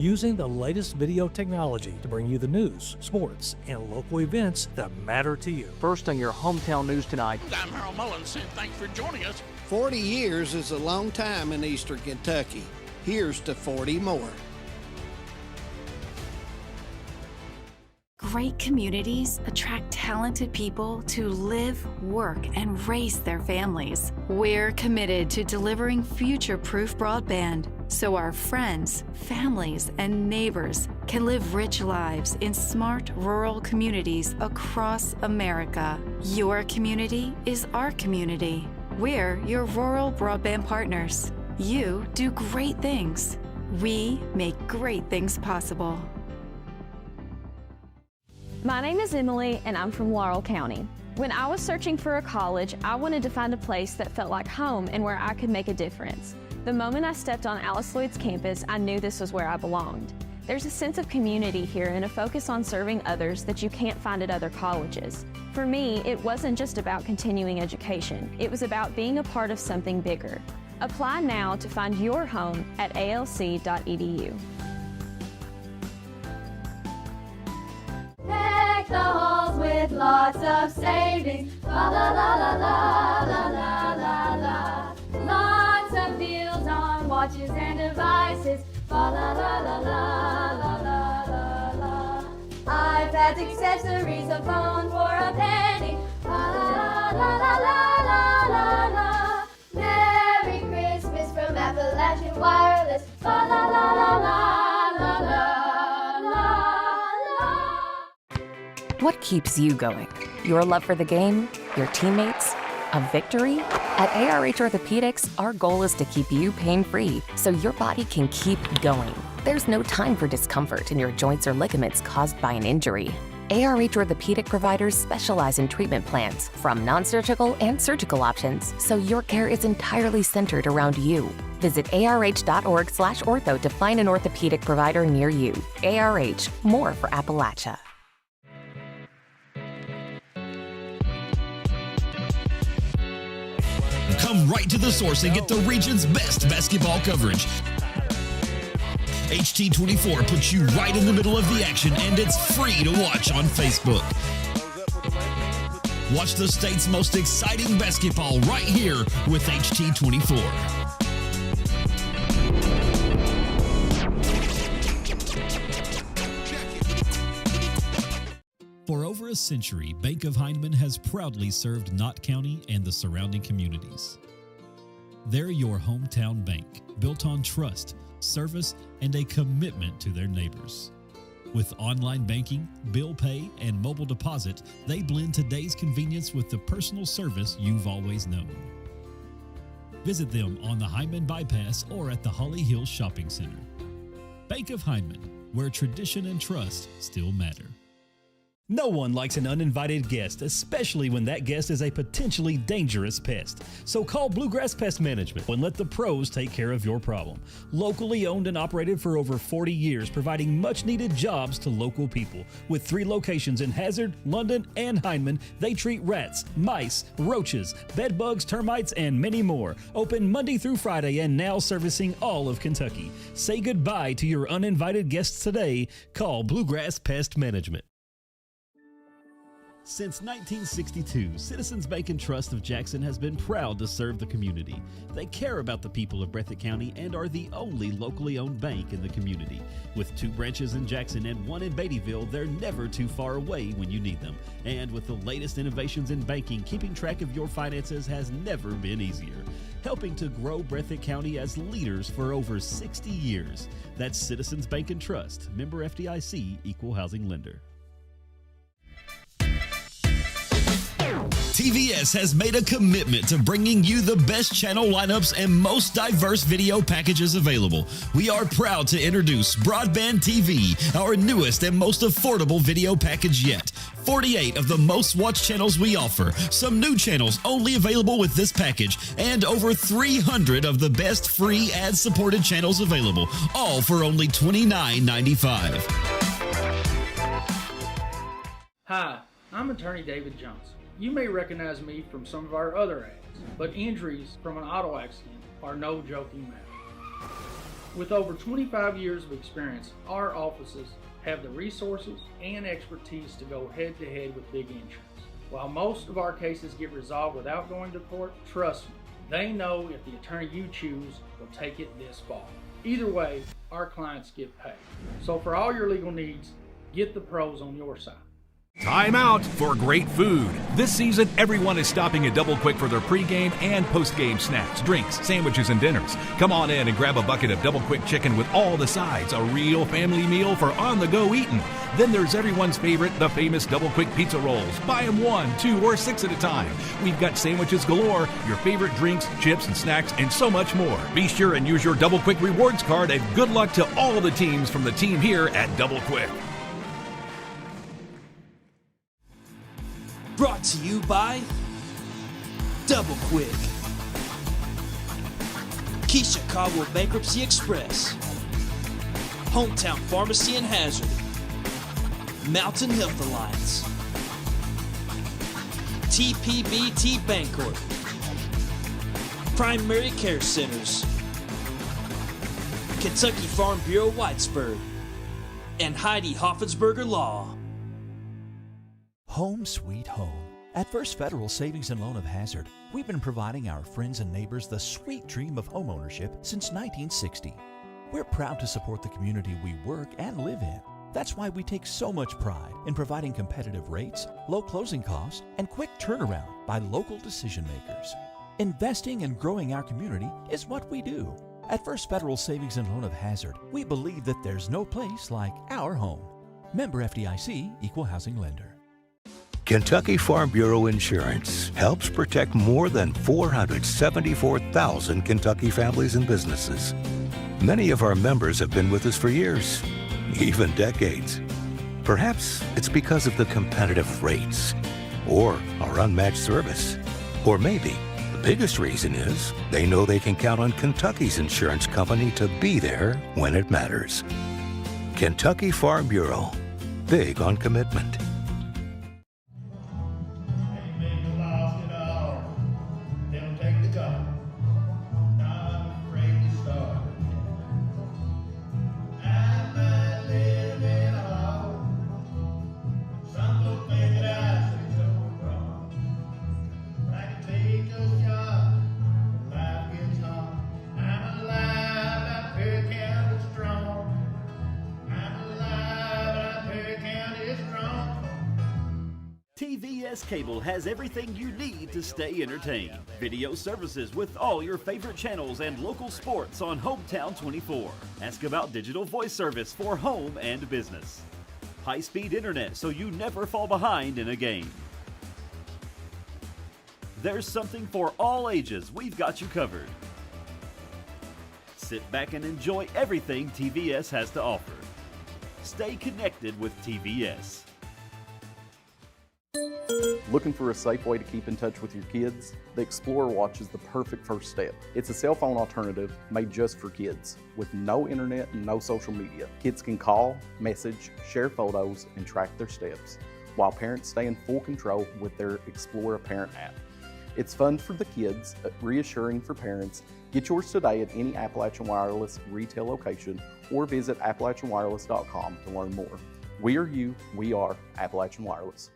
using the latest video technology to bring you the news, sports, and local events that matter to you. First on your hometown news tonight. I'm Harold Mullins, and thanks for joining us. 40 years is a long time in Eastern Kentucky. Here's to 40 more. Great communities attract talented people to live, work, and raise their families. We're committed to delivering future-proof broadband so our friends, families, and neighbors can live rich lives in smart rural communities across America. Your community is our community. We're your rural broadband partners. You do great things. We make great things possible. My name is Emily, and I'm from Laurel County. When I was searching for a college, I wanted to find a place that felt like home and where I could make a difference. The moment I stepped on Alice Lloyd's campus, I knew this was where I belonged. There's a sense of community here and a focus on serving others that you can't find at other colleges. For me, it wasn't just about continuing education. It was about being a part of something bigger. Apply now to find your home at alc.edu. Deck the halls with lots of savings. La la la la la la la la la. Lots of deals on watches and devices. La la la la la la la la la. iPads, accessories, a phone for a penny. La la la la la la la la. Merry Christmas from Appalachian Wireless. La la la la la la la. What keeps you going? Your love for the game? Your teammates? A victory? At ARH Orthopedics, our goal is to keep you pain-free so your body can keep going. There's no time for discomfort in your joints or ligaments caused by an injury. ARH Orthopedic providers specialize in treatment plans, from non-surgical and surgical options, so your care is entirely centered around you. Visit arh.org/ortho to find an orthopedic provider near you. ARH, more for Appalachia. Come right to the source and get the region's best basketball coverage. HT24 puts you right in the middle of the action, and it's free to watch on Facebook. Watch the state's most exciting basketball right here with HT24. For over a century, Bank of Hindman has proudly served Knott County and the surrounding communities. They're your hometown bank, built on trust, service, and a commitment to their neighbors. With online banking, bill pay, and mobile deposit, they blend today's convenience with the personal service you've always known. Visit them on the Hindman Bypass or at the Holly Hills Shopping Center. Bank of Hindman, where tradition and trust still matter. No one likes an uninvited guest, especially when that guest is a potentially dangerous pest. So call Bluegrass Pest Management and let the pros take care of your problem. Locally owned and operated for over 40 years, providing much-needed jobs to local people. With 3 locations in Hazard, London, and Hindman, they treat rats, mice, roaches, bed bugs, termites, and many more. Open Monday through Friday and now servicing all of Kentucky. Say goodbye to your uninvited guests today. Call Bluegrass Pest Management. Since 1962, Citizens Bank and Trust of Jackson has been proud to serve the community. They care about the people of Breathitt County and are the only locally owned bank in the community. With 2 branches in Jackson and 1 in Beattyville, they're never too far away when you need them. And with the latest innovations in banking, keeping track of your finances has never been easier. Helping to grow Breathitt County as leaders for over 60 years. That's Citizens Bank and Trust, member FDIC, equal housing lender. TVS has made a commitment to bringing you the best channel lineups and most diverse video packages available. We are proud to introduce Broadband TV, our newest and most affordable video package yet. 48 of the most watched channels we offer, some new channels only available with this package, and over 300 of the best free ad-supported channels available, all for only $29.95. Hi, I'm attorney David Johnson. You may recognize me from some of our other ads, but injuries from an auto accident are no joking matter. With over 25 years of experience, our offices have the resources and expertise to go head-to-head with big insurance. While most of our cases get resolved without going to court, trust me, they know if the attorney you choose will take it this far. Either way, our clients get paid. So for all your legal needs, get the pros on your side. Time out for great food. This season, everyone is stopping at Double Quick for their pregame and postgame snacks, drinks, sandwiches, and dinners. Come on in and grab a bucket of Double Quick chicken with all the sides, a real family meal for on-the-go eating. Then there's everyone's favorite, the famous Double Quick pizza rolls. Buy them 1, 2, or 6 at a time. We've got sandwiches galore, your favorite drinks, chips, and snacks, and so much more. Be sure and use your Double Quick rewards card, and good luck to all the teams from the team here at Double Quick. Brought to you by Double Quick, Key Chicago Bankruptcy Express, Hometown Pharmacy and Hazard, Mountain Health Alliance, TPBT Bancorp, Primary Care Centers, Kentucky Farm Bureau Whitesburg, and Heidi Hoffensberger Law. Home sweet home. At First Federal Savings and Loan of Hazard, we've been providing our friends and neighbors the sweet dream of homeownership since 1960. We're proud to support the community we work and live in. That's why we take so much pride in providing competitive rates, low closing costs, and quick turnaround by local decision makers. Investing and growing our community is what we do. At First Federal Savings and Loan of Hazard, we believe that there's no place like our home. Member FDIC, Equal Housing Lender. Kentucky Farm Bureau Insurance helps protect more than 474,000 Kentucky families and businesses. Many of our members have been with us for years, even decades. Perhaps it's because of the competitive rates or our unmatched service. Or maybe the biggest reason is they know they can count on Kentucky's insurance company to be there when it matters. Kentucky Farm Bureau, big on commitment. TVS Cable has everything you need to stay entertained. Video services with all your favorite channels and local sports on Hometown 24. Ask about digital voice service for home and business. High-speed internet so you never fall behind in a game. There's something for all ages. We've got you covered. Sit back and enjoy everything TVS has to offer. Stay connected with TVS. Looking for a safe way to keep in touch with your kids? The Explorer Watch is the perfect first step. It's a cell phone alternative made just for kids. With no internet and no social media, kids can call, message, share photos, and track their steps, while parents stay in full control with their Explorer Parent app. It's fun for the kids, reassuring for parents. Get yours today at any Appalachian Wireless retail location or visit AppalachianWireless.com to learn more. We are you, we are Appalachian Wireless.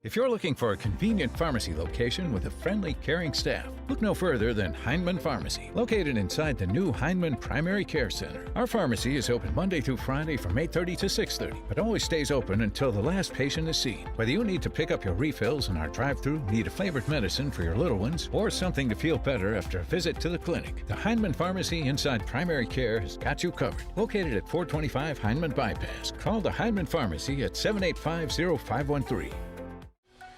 If you're looking for a convenient pharmacy location with a friendly, caring staff, look no further than Hindman Pharmacy, located inside the new Hindman Primary Care Center. Our pharmacy is open Monday through Friday from 8:30 to 6:30, but always stays open until the last patient is seen. Whether you need to pick up your refills in our drive-thru, need a flavored medicine for your little ones, or something to feel better after a visit to the clinic, the Hindman Pharmacy inside Primary Care has got you covered. Located at 425 Hindman Bypass. Call the Hindman Pharmacy at 785-0513.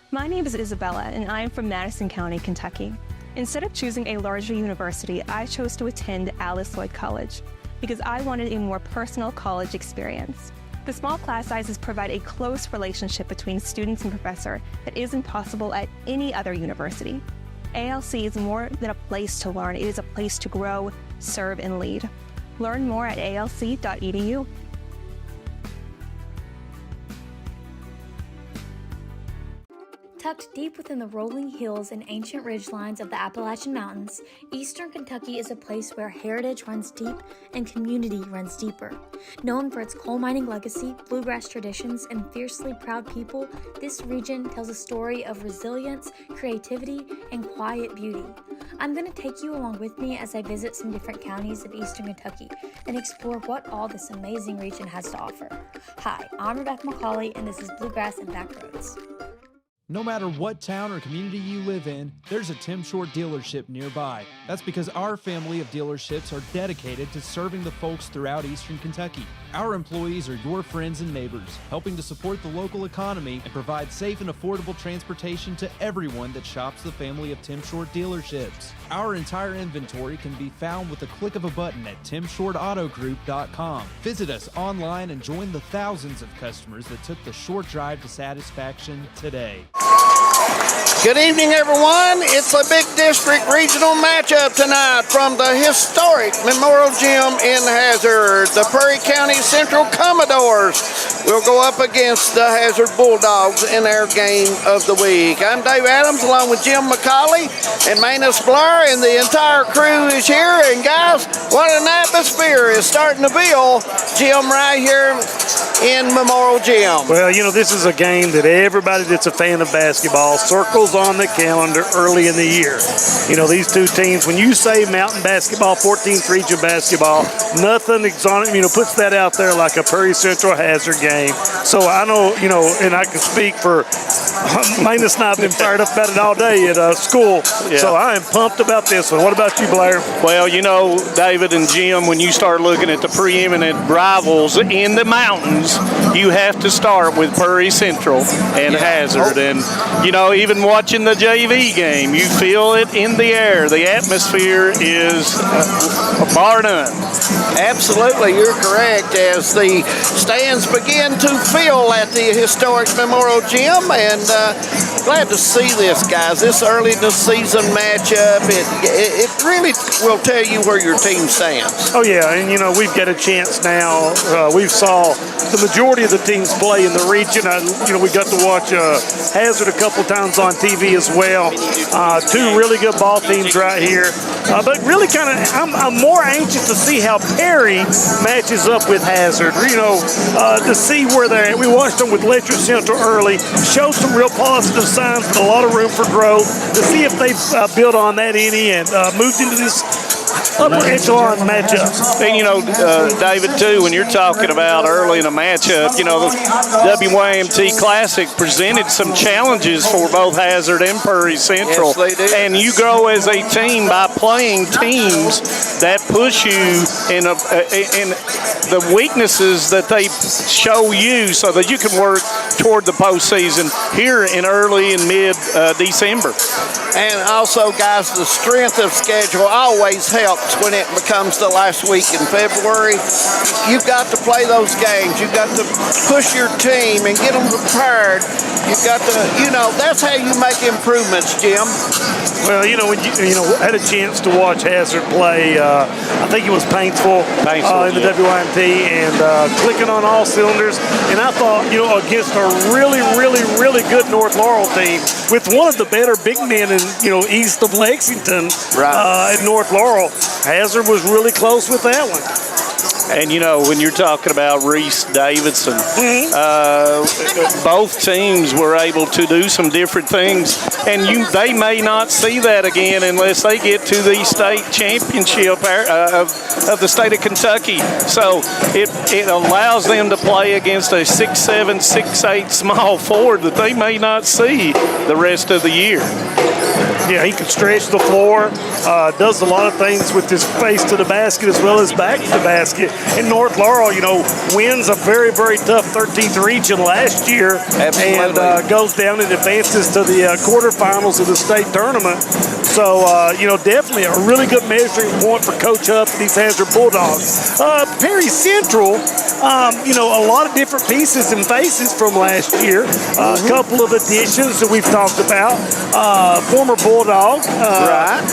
My name is Isabella, and I am from Madison County, Kentucky. Instead of choosing a larger university, I chose to attend Alice Lloyd College because I wanted a more personal college experience. The small class sizes provide a close relationship between students and professor that isn't possible at any other university. ALC is more than a place to learn, it is a place to grow, serve, and lead. Learn more at alc.edu. Tucked deep within the rolling hills and ancient ridgelines of the Appalachian Mountains, Eastern Kentucky is a place where heritage runs deep and community runs deeper. Known for its coal mining legacy, bluegrass traditions, and fiercely proud people, this region tells a story of resilience, creativity, and quiet beauty. I'm going to take you along with me as I visit some different counties of Eastern Kentucky and explore what all this amazing region has to offer. Hi, I'm Rebecca McCauley, and this is Bluegrass and Backroads. No matter what town or community you live in, there's a Tim Short dealership nearby. That's because our family of dealerships are dedicated to serving the folks throughout Eastern Kentucky. Our employees are your friends and neighbors, helping to support the local economy and provide safe and affordable transportation to everyone that shops the family of Tim Short dealerships. Our entire inventory can be found with the click of a button at timshortautogroup.com. Visit us online and join the thousands of customers that took the short drive to satisfaction today. Good evening, everyone. It's a big district regional matchup tonight from the historic Memorial Gym in Hazard. The Prairie County Central Commodores will go up against the Hazard Bulldogs in their game of the week. I'm Dave Adams along with Jim McCauley and Manus Blair, and the entire crew is here. And guys, what an atmosphere is starting to build, Jim, right here in Memorial Gym. Well, you know, this is a game that everybody that's a fan of basketball circles on the calendar early in the year. You know, these two teams, when you say mountain basketball, 14th region basketball, nothing exotic, puts that out there like a Prairie Central Hazard game. So I know, and I can speak for Manus and I have been fired up about it all day at school. Yeah. So I am pumped about this one. What about you, Blair? Well, David and Jim, when you start looking at the preeminent rivals in the mountains, you have to start with Prairie Central and Hazard. And, even watching the JV game, you feel it in the air. The atmosphere is bar none. Absolutely, you're correct. As the stands begin to fill at the historic Memorial Gym, and glad to see this, guys. This early in the season matchup, it really will tell you where your team stands. Oh yeah, and we've got a chance now. We've saw the majority of the teams play in the region. We got to watch Hazard a couple times on TV as well. Two really good ball teams right here. But really I'm more anxious to see how Perry matches up with Hazard. To see where they're at. We watched them with Letcher Central early, showed some real positive signs, but a lot of room for growth. To see if they've built on that any and moved into this upper echelon matchup. And David, too, when you're talking about early in a matchup, the WYMT Classic presented some challenges for both Hazard and Prairie Central. Yes, they did. And you grow as a team by playing teams that push you in the weaknesses that they show you so that you can work toward the postseason here in early and mid-December. And also, guys, the strength of schedule always helps when it becomes the last week in February. You've got to play those games. You've got to push your team and get them prepared. You've got to, that's how you make improvements, Jim. Well, when you had a chance to watch Hazard play, I think it was painful in the WYMT and clicking on all cylinders. And I thought, against a really, really, really good North Laurel team with one of the better big men in, east of Lexington at North Laurel, Hazard was really close with that one. And, when you're talking about Reese Davidson, both teams were able to do some different things. And they may not see that again unless they get to the state championship of the state of Kentucky. So it allows them to play against a 6'7", 6'8" small forward that they may not see the rest of the year. Yeah, he can stretch the floor, does a lot of things with his face to the basket as well as back to the basket. And North Laurel, wins a very, very tough 13th region last year. Absolutely. And goes down and advances to the quarterfinals of the state tournament. So, definitely a really good measuring point for Coach Huff and these Hazard Bulldogs. Perry Central A lot of different pieces and faces from last year. A couple of additions that we've talked about. Former Bulldog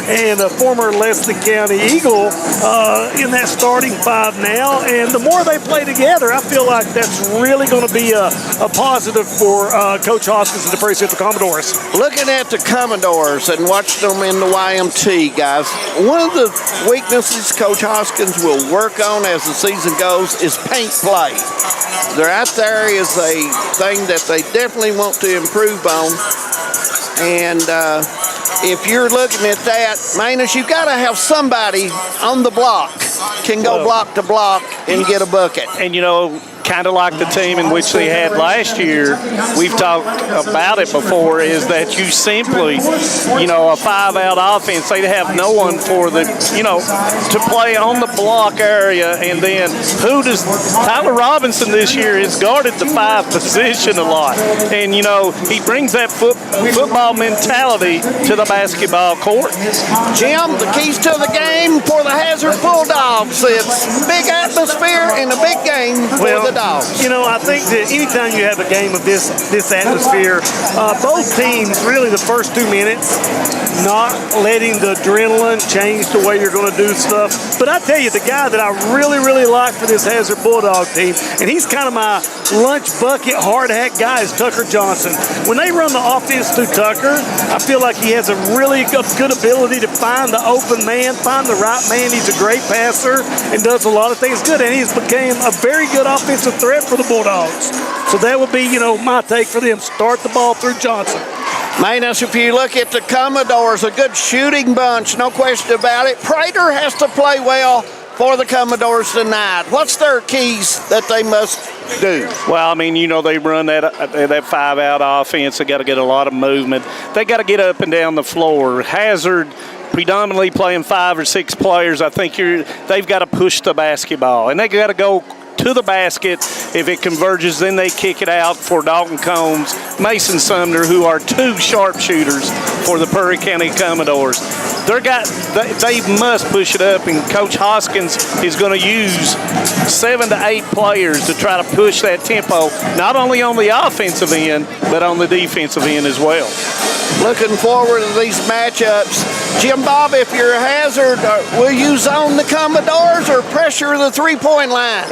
and a former Leslie County Eagle in that starting five now. And the more they play together, I feel like that's really going to be a positive for Coach Hoskins and the Prairie Central Commodores. Looking at the Commodores and watched them in the YMT, guys, one of the weaknesses Coach Hoskins will work on as the season goes is paint play. That there is a thing that they definitely want to improve on. And if you're looking at that, Manus, you've got to have somebody on the block can go block to block and get a bucket. And, kind of like the team in which they had last year, we've talked about it before, is that you simply, a five-out offense, they have no one for the, to play on the block area. And then Tyler Robinson this year has guarded the five position a lot. And, he brings that football mentality to the basketball court. Jim, the keys to the game for the Hazard Bulldogs. It's big atmosphere and a big game for the Dogs. I think that anytime you have a game of this atmosphere, both teams, really the first 2 minutes, not letting the adrenaline change the way you're going to do stuff. But I tell you, the guy that I really, really like for this Hazard Bulldog team, and he's kind of my lunch bucket, hard hat guy, is Tucker Johnson. When they run the offense through Tucker, I feel like he has a really good ability to find the open man, find the right man. He's a great passer and does a lot of things good, and he's became a very good offensive threat for the Bulldogs. So that would be, my take for them. Start the ball through Johnson. Manus, if you look at the Commodores, a good shooting bunch, no question about it. Prater has to play well for the Commodores tonight. What's their keys that they must do? Well, they run that five-out offense. They got to get a lot of movement. They got to get up and down the floor. Hazard predominantly playing 5 or 6 players. I think they've got to push the basketball, and they got to go to the basket. If it converges, then they kick it out for Dalton Combs, Mason Sumner, who are 2 sharpshooters for the Prairie County Commodores. They must push it up, and Coach Hoskins is going to use 7 to 8 players to try to push that tempo, not only on the offensive end, but on the defensive end as well. Looking forward to these matchups. Jim Bob, if you're a Hazard, will you zone the Commodores or pressure the three-point line?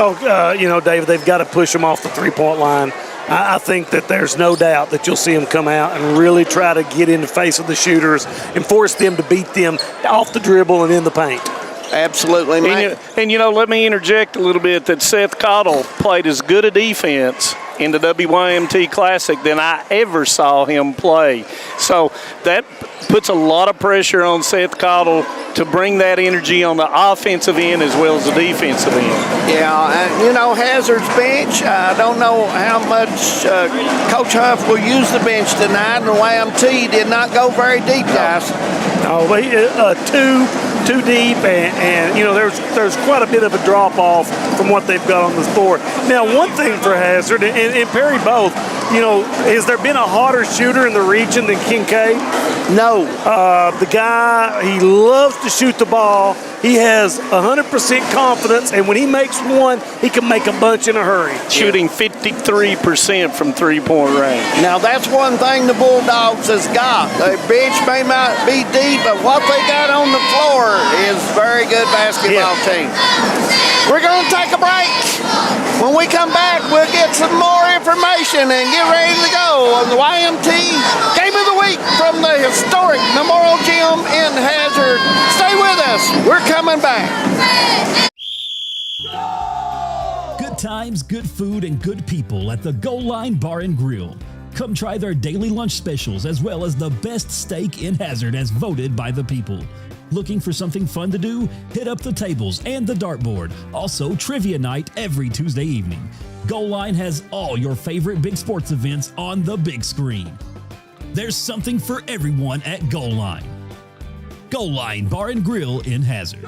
David, they've got to push them off the three-point line. I think that there's no doubt that you'll see them come out and really try to get in the face of the shooters and force them to beat them off the dribble and in the paint. Absolutely, mate. And let me interject a little bit that Seth Cottle played as good a defense in the WYMT Classic than I ever saw him play. So that puts a lot of pressure on Seth Cottle to bring that energy on the offensive end as well as the defensive end. Yeah, Hazard's bench, I don't know how much Coach Huff will use the bench tonight, and the YMT did not go very deep, guys. Too deep, and there's quite a bit of a drop off from what they've got on the floor. Now, one thing for Hazard and Perry both, has there been a hotter shooter in the region than Kincaid? No. The guy, he loves to shoot the ball. He has 100% confidence, and when he makes one, he can make a bunch in a hurry. Shooting 53% from three-point range. Now, that's one thing the Bulldogs has got. Their bench may not be deep, but what they got on the floor is very good basketball team. We're going to take a break. When we come back, we'll get some more information and get ready to go on the YMT Game of the Week from the historic Memorial Gym in Hazard. Stay with us. We're coming back. Good times, good food, and good people at the Goal Line Bar and Grill. Come try their daily lunch specials as well as the best steak in Hazard as voted by the people. Looking for something fun to do? Hit up the tables and the dartboard. Also, trivia night every Tuesday evening. Goal Line has all your favorite big sports events on the big screen. There's something for everyone at Goal Line. Goal Line Bar and Grill in Hazard.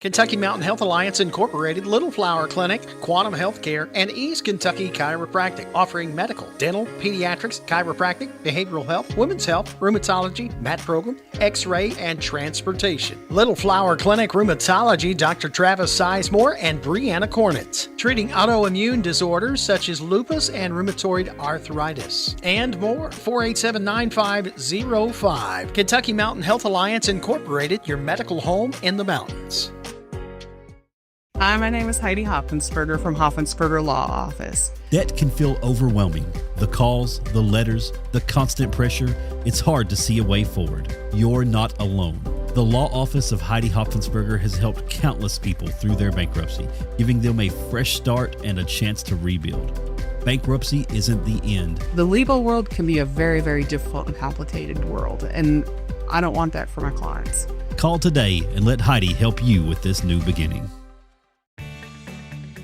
Kentucky Mountain Health Alliance Incorporated, Little Flower Clinic, Quantum Healthcare, and East Kentucky Chiropractic, offering medical, dental, pediatrics, chiropractic, behavioral health, women's health, rheumatology, mat program, x-ray, and transportation. Little Flower Clinic Rheumatology, Dr. Travis Sizemore and Brianna Cornitz, treating autoimmune disorders such as lupus and rheumatoid arthritis, and more. 487-9505. Kentucky Mountain Health Alliance Incorporated, your medical home in the mountains. Hi, my name is Heidi Hoffensperger from Hoffensperger Law Office. Debt can feel overwhelming. The calls, the letters, the constant pressure, it's hard to see a way forward. You're not alone. The law office of Heidi Hoffensperger has helped countless people through their bankruptcy, giving them a fresh start and a chance to rebuild. Bankruptcy isn't the end. The legal world can be a very, very difficult and complicated world, and I don't want that for my clients. Call today and let Heidi help you with this new beginning.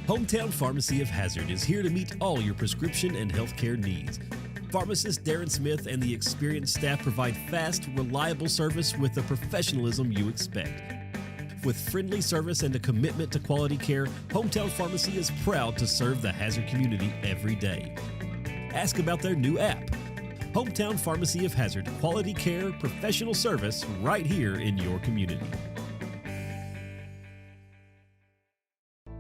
Hometown Pharmacy of Hazard is here to meet all your prescription and healthcare needs. Pharmacist Darren Smith and the experienced staff provide fast, reliable service with the professionalism you expect. With friendly service and a commitment to quality care, Hometown Pharmacy is proud to serve the Hazard community every day. Ask about their new app. Hometown Pharmacy of Hazard, quality care, professional service right here in your community.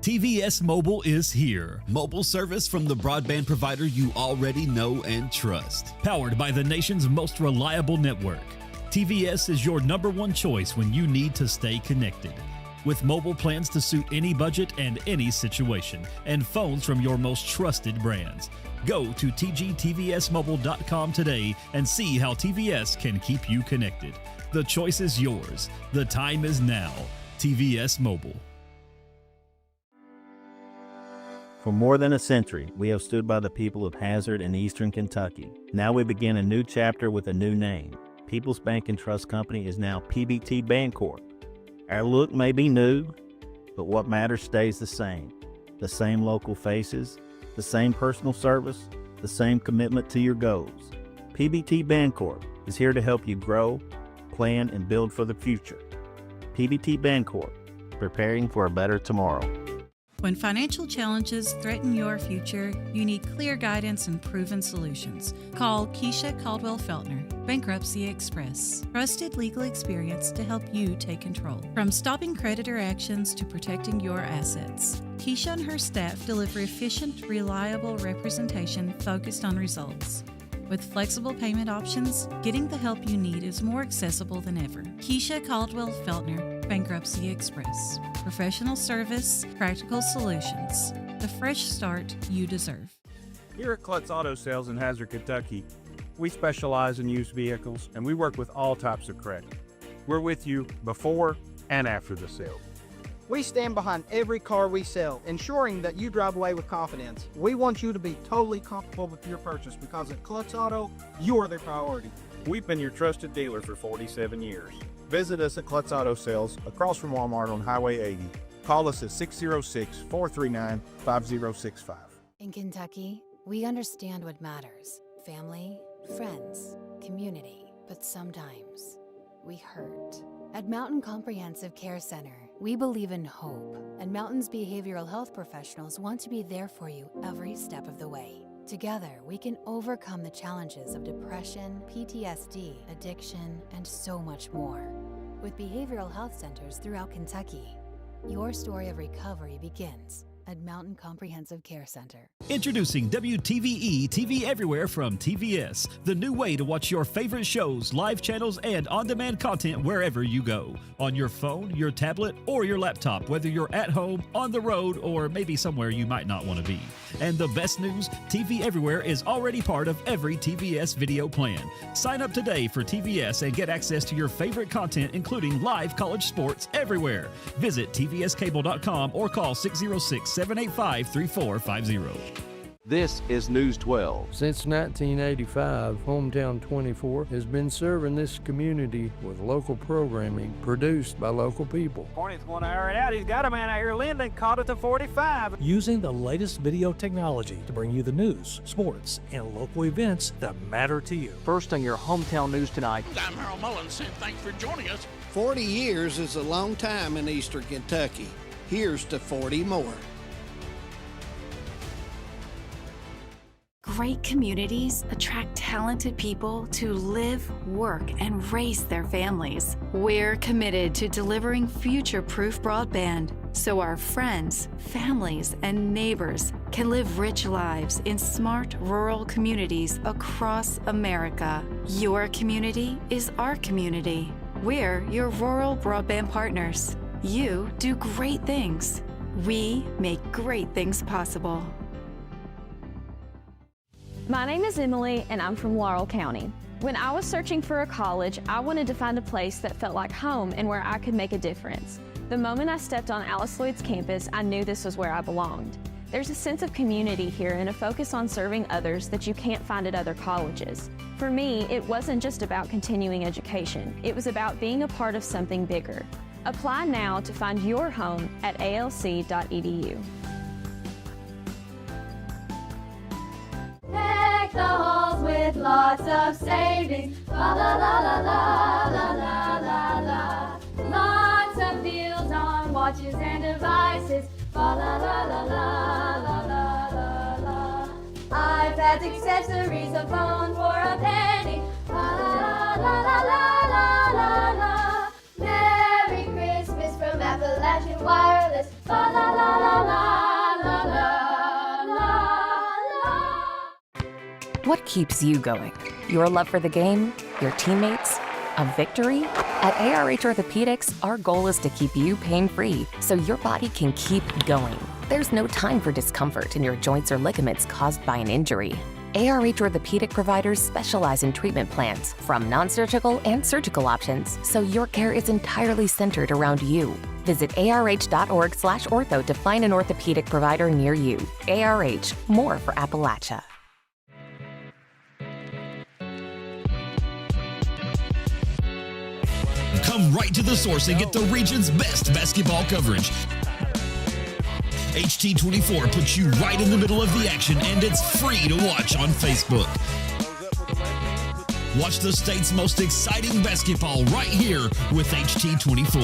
TVS Mobile is here. Mobile service from the broadband provider you already know and trust. Powered by the nation's most reliable network. TVS is your #1 choice when you need to stay connected. With mobile plans to suit any budget and any situation, and phones from your most trusted brands. Go to tgtvsmobile.com today and see how TVS can keep you connected. The choice is yours. The time is now. TVS Mobile. For more than a century, we have stood by the people of Hazard and Eastern Kentucky. Now we begin a new chapter with a new name. People's Bank and Trust Company is now PBT Bancorp. Our look may be new, but what matters stays the same. The same local faces, the same personal service, the same commitment to your goals. PBT Bancorp is here to help you grow, plan, and build for the future. PBT Bancorp, preparing for a better tomorrow. When financial challenges threaten your future, you need clear guidance and proven solutions. Call Keisha Caldwell Feltner, Bankruptcy Express. Trusted legal experience to help you take control. From stopping creditor actions to protecting your assets. Keisha and her staff deliver efficient, reliable representation focused on results. With flexible payment options, getting the help you need is more accessible than ever. Keisha Caldwell Feltner, Bankruptcy Express. Professional service, practical solutions. The fresh start you deserve. Here at Klutz Auto Sales in Hazard, Kentucky, we specialize in used vehicles and we work with all types of credit. We're with you before and after the sale. We stand behind every car we sell, ensuring that you drive away with confidence. We want you to be totally comfortable with your purchase because at Klutz Auto, you're the priority. We've been your trusted dealer for 47 years. Visit us at Klutz Auto Sales across from Walmart on Highway 80. Call us at 606-439-5065. In Kentucky, we understand what matters. Family, friends, community. But sometimes, we hurt. At Mountain Comprehensive Care Center, we believe in hope, and Mountain's behavioral health professionals want to be there for you every step of the way. Together, we can overcome the challenges of depression, PTSD, addiction, and so much more. With behavioral health centers throughout Kentucky, your story of recovery begins at Mountain Comprehensive Care Center. Introducing WTVE TV Everywhere from TVS, the new way to watch your favorite shows, live channels, and on-demand content wherever you go. On your phone, your tablet, or your laptop, whether you're at home, on the road, or maybe somewhere you might not want to be. And the best news, TV Everywhere is already part of every TVS video plan. Sign up today for TVS and get access to your favorite content, including live college sports everywhere. Visit tvscable.com or call 606-785-3450. This is News 12. Since 1985, Hometown 24 has been serving this community with local programming produced by local people. Hornets want to air it out. He's got a man out here, Linden, caught at the 45. Using the latest video technology to bring you the news, sports, and local events that matter to you. First on your Hometown News tonight. I'm Harold Mullins, and thanks for joining us 40 years is a long time in Eastern Kentucky. Here's to 40 more. Great communities attract talented people to live, work, and raise their families. We're committed to delivering future-proof broadband so our friends, families, and neighbors can live rich lives in smart rural communities across America. Your community is our community. We're your rural broadband partners. You do great things. We make great things possible. My name is Emily, and I'm from Laurel County. When I was searching for a college, I wanted to find a place that felt like home and where I could make a difference. The moment I stepped on Alice Lloyd's campus, I knew this was where I belonged. There's a sense of community here and a focus on serving others that you can't find at other colleges. For me, it wasn't just about continuing education. It was about being a part of something bigger. Apply now to find your home at alc.edu. Deck the halls with lots of savings. La la la la la la la la la. Lots of deals on watches and devices. La la la la la la la la la. iPads, accessories, a phone for a penny. La la la la la la la la. Merry Christmas from Appalachian Wireless. La la la la la la la. What keeps you going? Your love for the game? Your teammates? A victory? At ARH Orthopedics, our goal is to keep you pain-free so your body can keep going. There's no time for discomfort in your joints or ligaments caused by an injury. ARH Orthopedic providers specialize in treatment plans, from non-surgical and surgical options, so your care is entirely centered around you. Visit arh.org/ortho to find an orthopedic provider near you. ARH, more for Appalachia. Come right to the source and get the region's best basketball coverage. HT24 puts you right in the middle of the action, and it's free to watch on Facebook. Watch the state's most exciting basketball right here with HT24.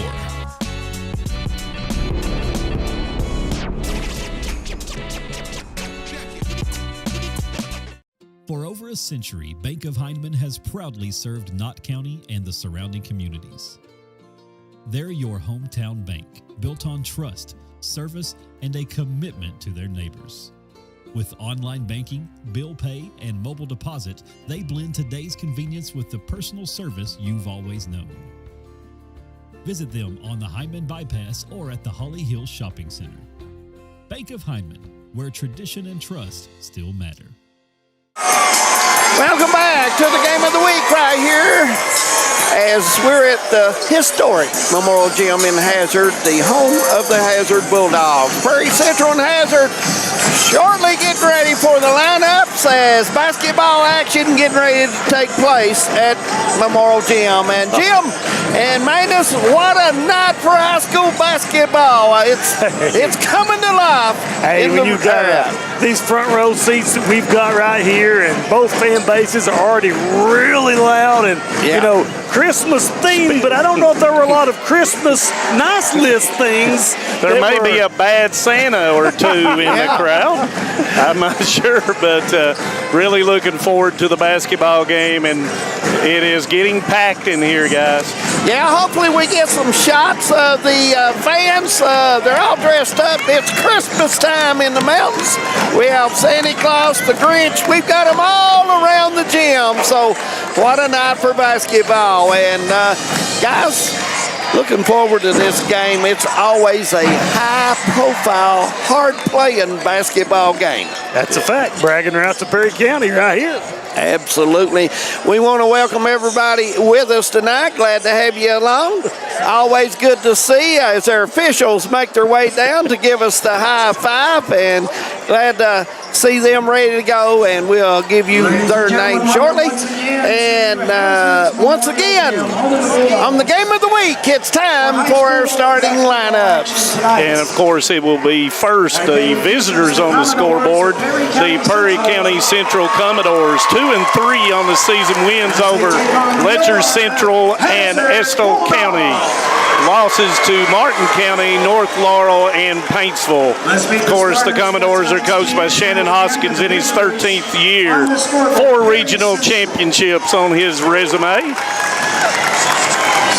For over a century, Bank of Hindman has proudly served Knott County and the surrounding communities. They're your hometown bank, built on trust, service, and a commitment to their neighbors. With online banking, bill pay, and mobile deposit, they blend today's convenience with the personal service you've always known. Visit them on the Hindman Bypass or at the Holly Hills Shopping Center. Bank of Hindman, where tradition and trust still matter. Welcome back to the game of the week right here as we're at the historic Memorial Gym in Hazard, the home of the Hazard Bulldogs. Prairie Central and Hazard shortly getting ready for the lineups as basketball action getting ready to take place at Memorial Gym. And Jim and Manus, what a night for high school basketball. It's coming to life. Hey, when you got these front row seats that we've got right here, and both fan bases are already really loud and, you know, Christmas themed, but I don't know if there were a lot of Christmas nice list things. There may be a bad Santa or two in the crowd. I'm not sure, but really looking forward to the basketball game, and it is getting packed in here, guys. Yeah, hopefully we get some shots of the fans. They're all dressed up. It's Christmas time in the mountains. We have Santa Claus, the Grinch. We've got them all around the gym. So what a night for basketball. And guys, looking forward to this game. It's always a high-profile, hard-playing basketball game. That's a fact. Bragging rights to Perry County right here. Absolutely. We want to welcome everybody with us tonight. Glad to have you along. Always good to see as our officials make their way down to give us the high five, and glad to see them ready to go, and we'll give you their name shortly. And once again, on the game of the week, it's time for our starting lineups. And, of course, it will be first the visitors on the scoreboard, the Perry County Central Commodores, 2-3 on the season, wins over Letcher Central and Estill County. Losses to Martin County, North Laurel, and Paintsville. Of course, the Commodores are coached by Shannon Hoskins in his 13th year. 4 regional championships on his resume.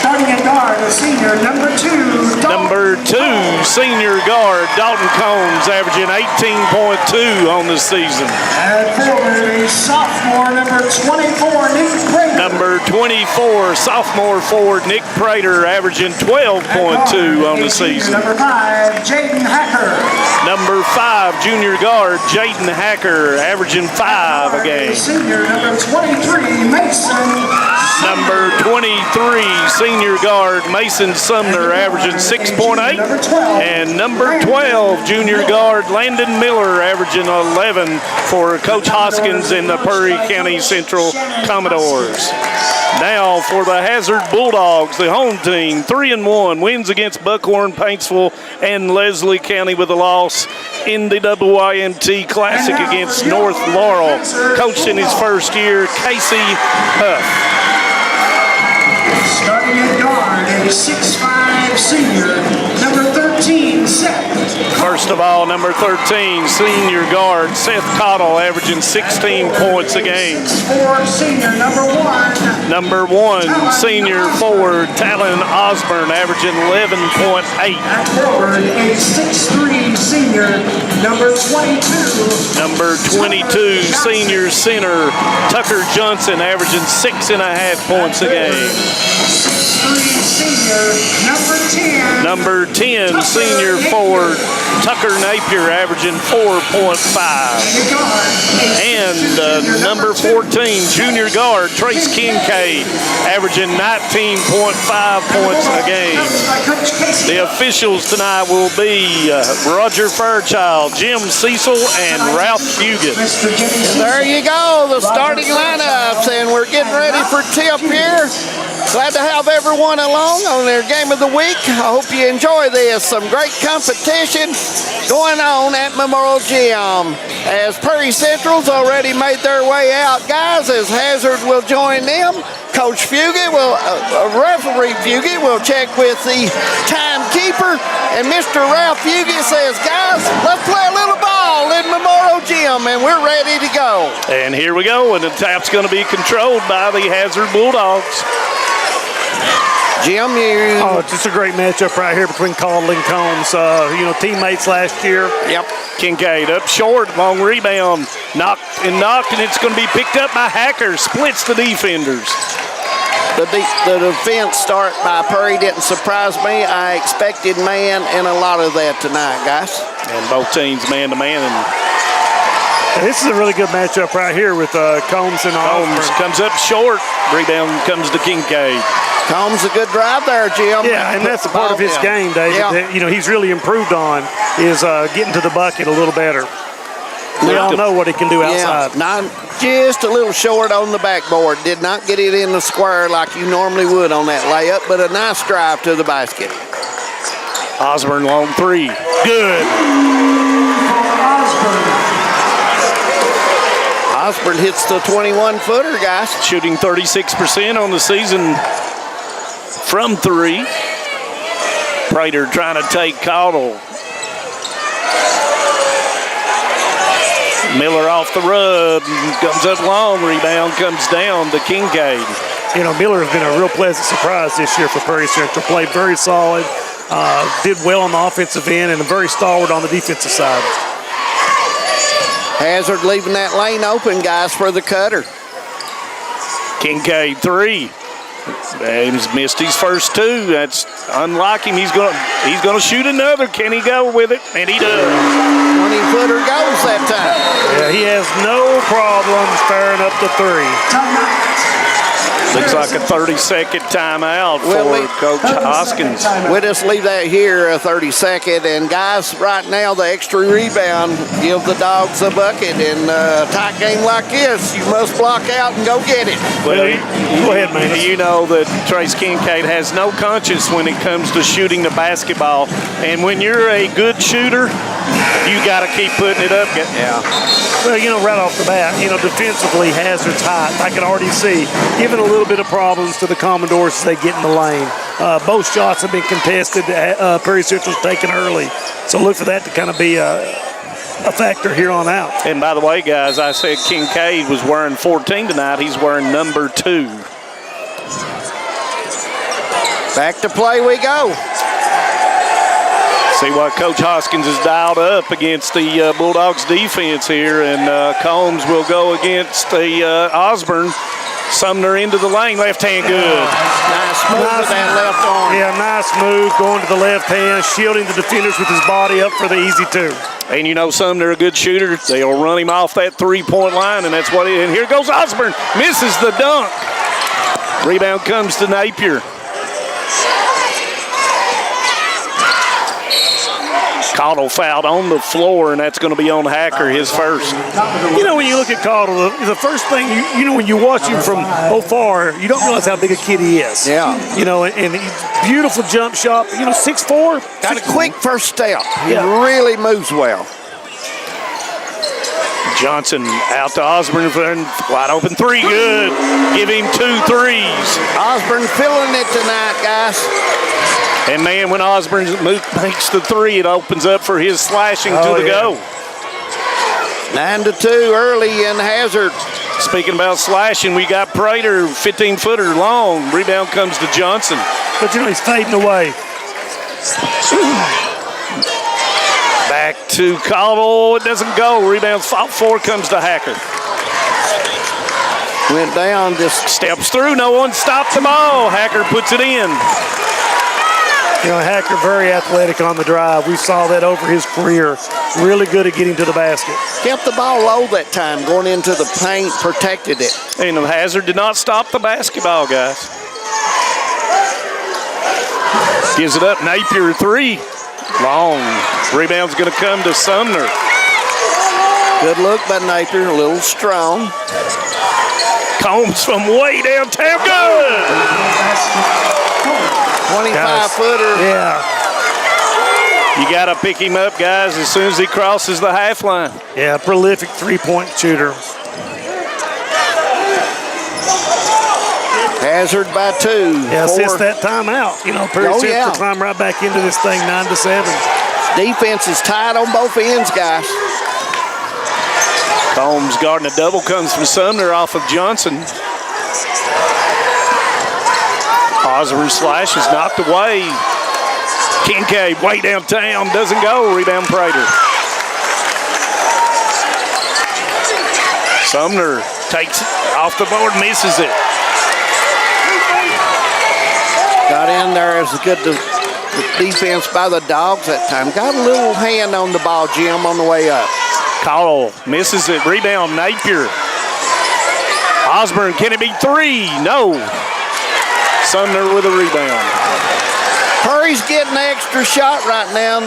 Starting at guard, a senior, number 2. Number 2, senior guard, Dalton Combs, averaging 18.2 on the season. At forward, a sophomore, number 24, Nick Prater. Number 24, sophomore forward, Nick Prater, averaging 12.2 on the season. Number 5, Jaden Hacker. Number 5, junior guard, Jaden Hacker, averaging 5 a game. Senior, number 23, Mason. Number 23, senior guard, Mason Sumner, averaging 6.8. And number 12, junior guard, Landon Miller, averaging 11 for Coach Hoskins and the Perry County Central Commodores. Now for the Hazard Bulldogs, the home team, 3-1, wins against Buckhorn, Paintsville, and Leslie County with a loss in the WYMT Classic against North Laurel. Coached in his first year, Casey Huff. Starting at guard, a 6'5" senior, number 13, Seth. First of all, number 13, senior guard, Seth Cottle, averaging 16 points a game. 6'4", senior, number 1. Number 1, senior forward, Talon Osborne, averaging 11.8. At forward, a 6'3", senior, number 22. Number 22, senior center, Tucker Johnson, averaging 6.5 points a game. 6'3", senior, number 10. Number 10, senior forward, Tucker Napier, averaging 4.5. And number 14, junior guard, Trace Kincaid, averaging 19.5 points a game. The officials tonight will be Roger Fairchild, Jim Cecil, and Ralph Fugit. There you go, the starting lineups, and we're getting ready for tip here. Glad to have everyone along on their game of the week. I hope you enjoy this. Some great competition going on at Memorial Gym. As Perry Central's already made their way out, guys, as Hazard will join them. Coach Fugit will, referee Fugit will check with the timekeeper, and Mr. Ralph Fugit says, guys, let's play a little ball in Memorial Gym, and we're ready to go. And here we go, and the tap's going to be controlled by the Hazard Bulldogs. Jim, it's just a great matchup right here between Caldwell and Combs. Teammates last year. Yep. Kincaid up short, long rebound, knocked, and it's going to be picked up by Hacker. Splits the defenders. The defense start by Perry didn't surprise me. I expected man in a lot of that tonight, guys. And both teams man-to-man. And this is a really good matchup right here with Combs and Combs comes up short. Rebound comes to Kincaid. Combs a good drive there, Jim. Yeah, and that's a part of his game, David, that, he's really improved on is getting to the bucket a little better. We all know what he can do outside. Yeah, just a little short on the backboard. Did not get it in the square like you normally would on that layup, but a nice drive to the basket. Osborne long three. Good. Osborne hits the 21-footer, guys. Shooting 36% on the season from three. Prater trying to take Caudill. Miller off the rub, comes up long, rebound comes down to Kincaid. Miller has been a real pleasant surprise this year for Perry Central. Played very solid, did well on the offensive end, and very stalwart on the defensive side. Hazard leaving that lane open, guys, for the cutter. Kincaid three. He's missed his first two. That's unlike him. He's gonna shoot another. Can he go with it? And he does. 20-footer goes that time. Yeah, he has no problem firing up the three. Looks like a 30-second timeout for Coach Hoskins. We'll just leave that here, a 30-second. And, guys, right now the extra rebound give the Dogs a bucket. In a tight game like this, you must block out and go get it. Well, go ahead, man. You know that Trace Kincaid has no conscience when it comes to shooting the basketball. And when you're a good shooter, you got to keep putting it up. Yeah. Well, right off the bat, defensively, Hazard's hot. I can already see giving a little bit of problems to the Commodores as they get in the lane. Both shots have been contested. Prairie Central's taken early. So look for that to kind of be a factor here on out. And by the way, guys, I said Kincaid was wearing 14 tonight. He's wearing number 2. Back to play we go. See what Coach Hoskins has dialed up against the Bulldogs defense here, and Combs will go against the Osborne. Sumner into the lane, left hand good. Nice move with that left arm. Yeah, nice move going to the left hand, shielding the defenders with his body up for the easy 2. And Sumner a good shooter. They'll run him off that 3-point line, and that's what and here goes Osborne. Misses the dunk. Rebound comes to Napier. Caudle fouled on the floor, and that's going to be on Hacker, his first. When you look at Caudle, the first thing, when you watch him from afar, you don't realize how big a kid he is. Yeah. And beautiful jump shot, 6'4". Got a quick first step. He really moves well. Johnson out to Osborne for a wide open 3, good. Give him 2 threes. Osborne feeling it tonight, guys. And, man, when Osborne makes the 3, it opens up for his slashing to the go. 9-2 early in Hazard. Speaking about slashing, we got Prater, 15-footer long. Rebound comes to Johnson. But, he's fading away. Back to Caudle. It doesn't go. Rebound fought for comes to Hacker. Went down, just steps through. No one stopped the ball. Hacker puts it in. Hacker very athletic on the drive. We saw that over his career. Really good at getting to the basket. Kept the ball low that time, going into the paint, protected it. And Hazard did not stop the basketball, guys. Gives it up. Napier 3. Long. Rebound's going to come to Sumner. Good look by Napier, a little strong. Combs from way downtown. Good! 25-footer. Yeah. You got to pick him up, guys, as soon as he crosses the half line. Yeah, prolific 3-point shooter. Hazard by 2. Yeah, since that timeout, Prairie Central climb right back into this thing 9-7. Defense is tight on both ends, guys. Combs guarding a double comes from Sumner off of Johnson. Osborne slash is knocked away. Kincaid way downtown, doesn't go. Rebound Prater. Sumner takes it off the board, misses it. Got in there as a good defense by the Dogs that time. Got a little hand on the ball, Jim, on the way up. Caudle misses it. Rebound, Napier. Osborne, can it be 3? No. Sumner with a rebound. Purry's getting an extra shot right now.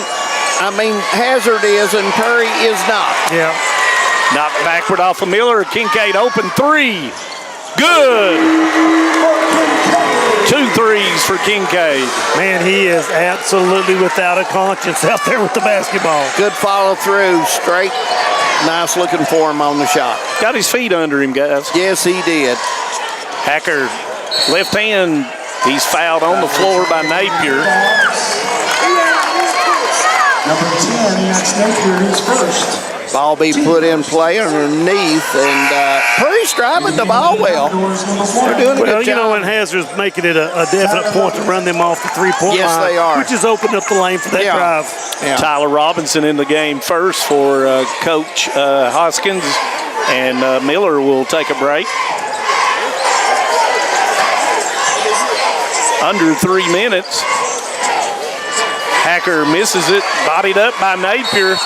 Hazard is, and Purry is not. Yeah. Knocked backward off of Miller. Kincaid open 3. Good. 2 threes for Kincaid. Man, he is absolutely without a conscience out there with the basketball. Good follow through, straight. Nice looking for him on the shot. Got his feet under him, guys. Yes, he did. Hacker, left hand. He's fouled on the floor by Napier. Number 10, that's Napier, his first. Ball be put in play underneath, and Purry's driving the ball well. They're doing a good job. And Hazard's making it a definite point to run them off the 3-point line. Yes, they are. Which has opened up the lane for that drive. Yeah. Tyler Robinson in the game first for Coach Hoskins, and Miller will take a break. Under 3 minutes. Hacker misses it, bodied up by Napier.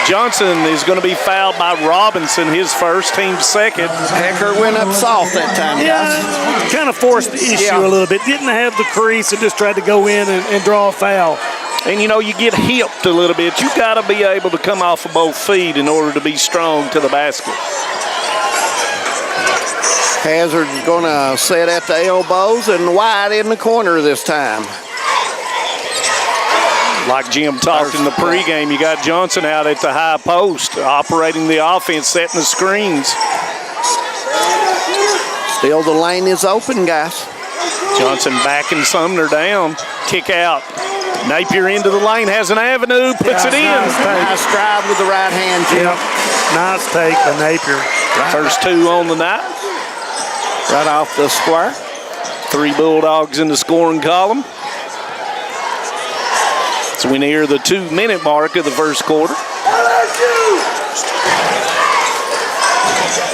Johnson is going to be fouled by Robinson, his first, team second. Hecker went up soft that time, guys. Kind of forced the issue a little bit. Didn't have the crease and just tried to go in and draw a foul. And, you know, you get hipped a little bit. You got to be able to come off of both feet in order to be strong to the basket. Hazard's going to set at the elbows and wide in the corner this time. Like Jim talked in the pregame, you got Johnson out at the high post, operating the offense, setting the screens. Still the lane is open, guys. Johnson backing Sumner down. Kick out. Napier into the lane, has an avenue, puts it in. Nice drive with the right hand, Jim. Yep. Nice take by Napier. First two on the night. Right off the square. 3 Bulldogs in the scoring column. So we near the 2-minute mark of the first quarter.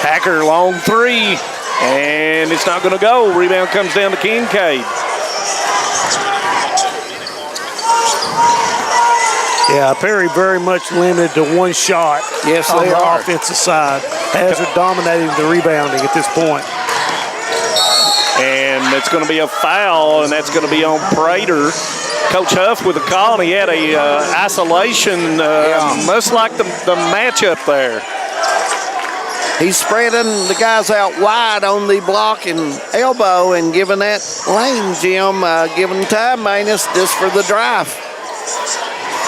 Hacker, long three, and it's not going to go. Rebound comes down to Kincaid. Yeah, Perry very much limited to one shot. Yes, on they the are. offensive side. Hazard dominating the rebounding at this point. And it's going to be a foul, and that's going to be on Prater. Coach Huff with a call, and he had a isolation, much like the matchup there. He's spreading the guys out wide on the block and elbow and giving that lane, Jim, giving time minus just for the drive.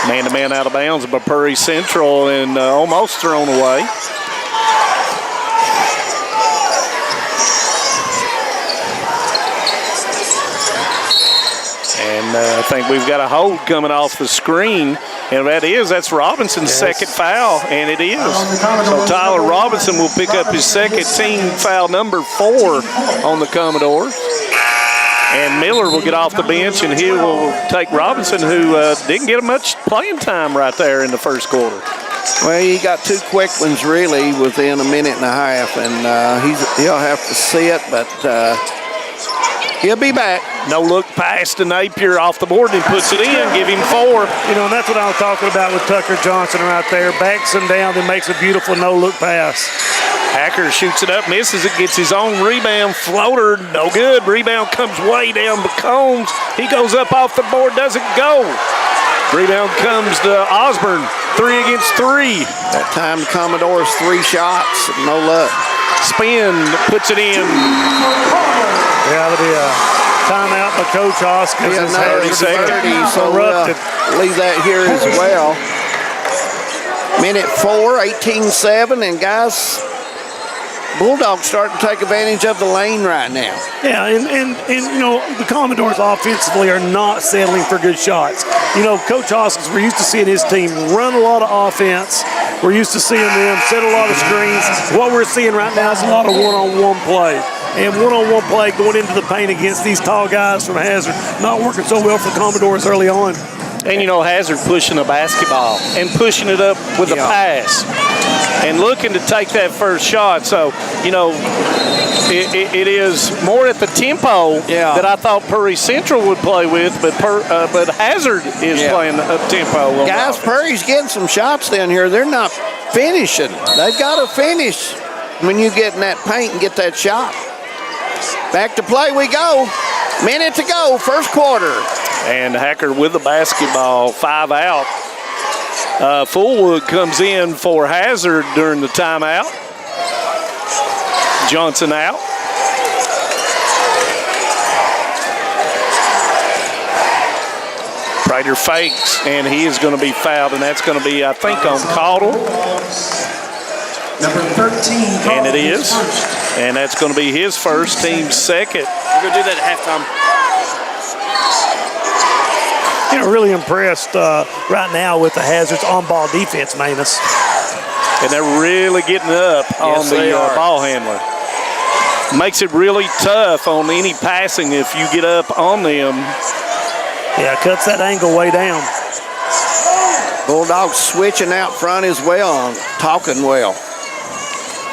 Man-to-man out of bounds by Prairie Central and almost thrown away. And I think we've got a hold coming off the screen. And that's Robinson's second foul, and it is. So Tyler Robinson will pick up his second, team foul number 4 on the Commodores. And Miller will get off the bench, and he will take Robinson, who didn't get much playing time right there in the first quarter. Well, he got 2 quick ones really within a minute and a half, and he'll have to see it, but he'll be back. No look pass to Napier off the board and puts it in, give him 4. You know, and that's what I was talking about with Tucker Johnson right there. Backs him down and makes a beautiful no-look pass. Hacker shoots it up, misses it, gets his own rebound, floater, no good. Rebound comes way down to Combs. He goes up off the board, doesn't go. Rebound comes to Osborne, 3 against 3. That time the Commodores 3 shots, no luck. Spin, puts it in. Yeah, that'll be a timeout by Coach Hoskins. Yeah, 30 seconds. So leave that here as well. Minute 4, 18-7, and guys, Bulldogs starting to take advantage of the lane right now. Yeah, and you know, the Commodores offensively are not settling for good shots. You know, Coach Hoskins, we're used to seeing his team run a lot of offense. We're used to seeing them set a lot of screens. What we're seeing right now is a lot of one-on-one play. And one-on-one play going into the paint against these tall guys from Hazard, not working so well for Commodores early on. And, you know, Hazard pushing the basketball and pushing it up with a pass and looking to take that first shot. So, you know, it is more at the tempo that I thought Prairie Central would play with, but Hazard is playing up tempo. Guys, Prairie's getting some shots down here. They're not finishing. They've got to finish when you get in that paint and get that shot. Back to play we go. Minute to go, first quarter. And Hacker with the basketball, 5 out. Fullwood comes in for Hazard during the timeout. Johnson out. Prater fakes, and he is going to be fouled, and that's going to be, I think, on Caudle. Number 13. And it is. And that's going to be his first, team second. We're going to do that at halftime. You know, really impressed right now with the Hazard's on-ball defense, Manus. And they're really getting up on the ball handler. Makes it really tough on any passing if you get up on them. Yeah, cuts that angle way down. Bulldogs switching out front as well, talking well.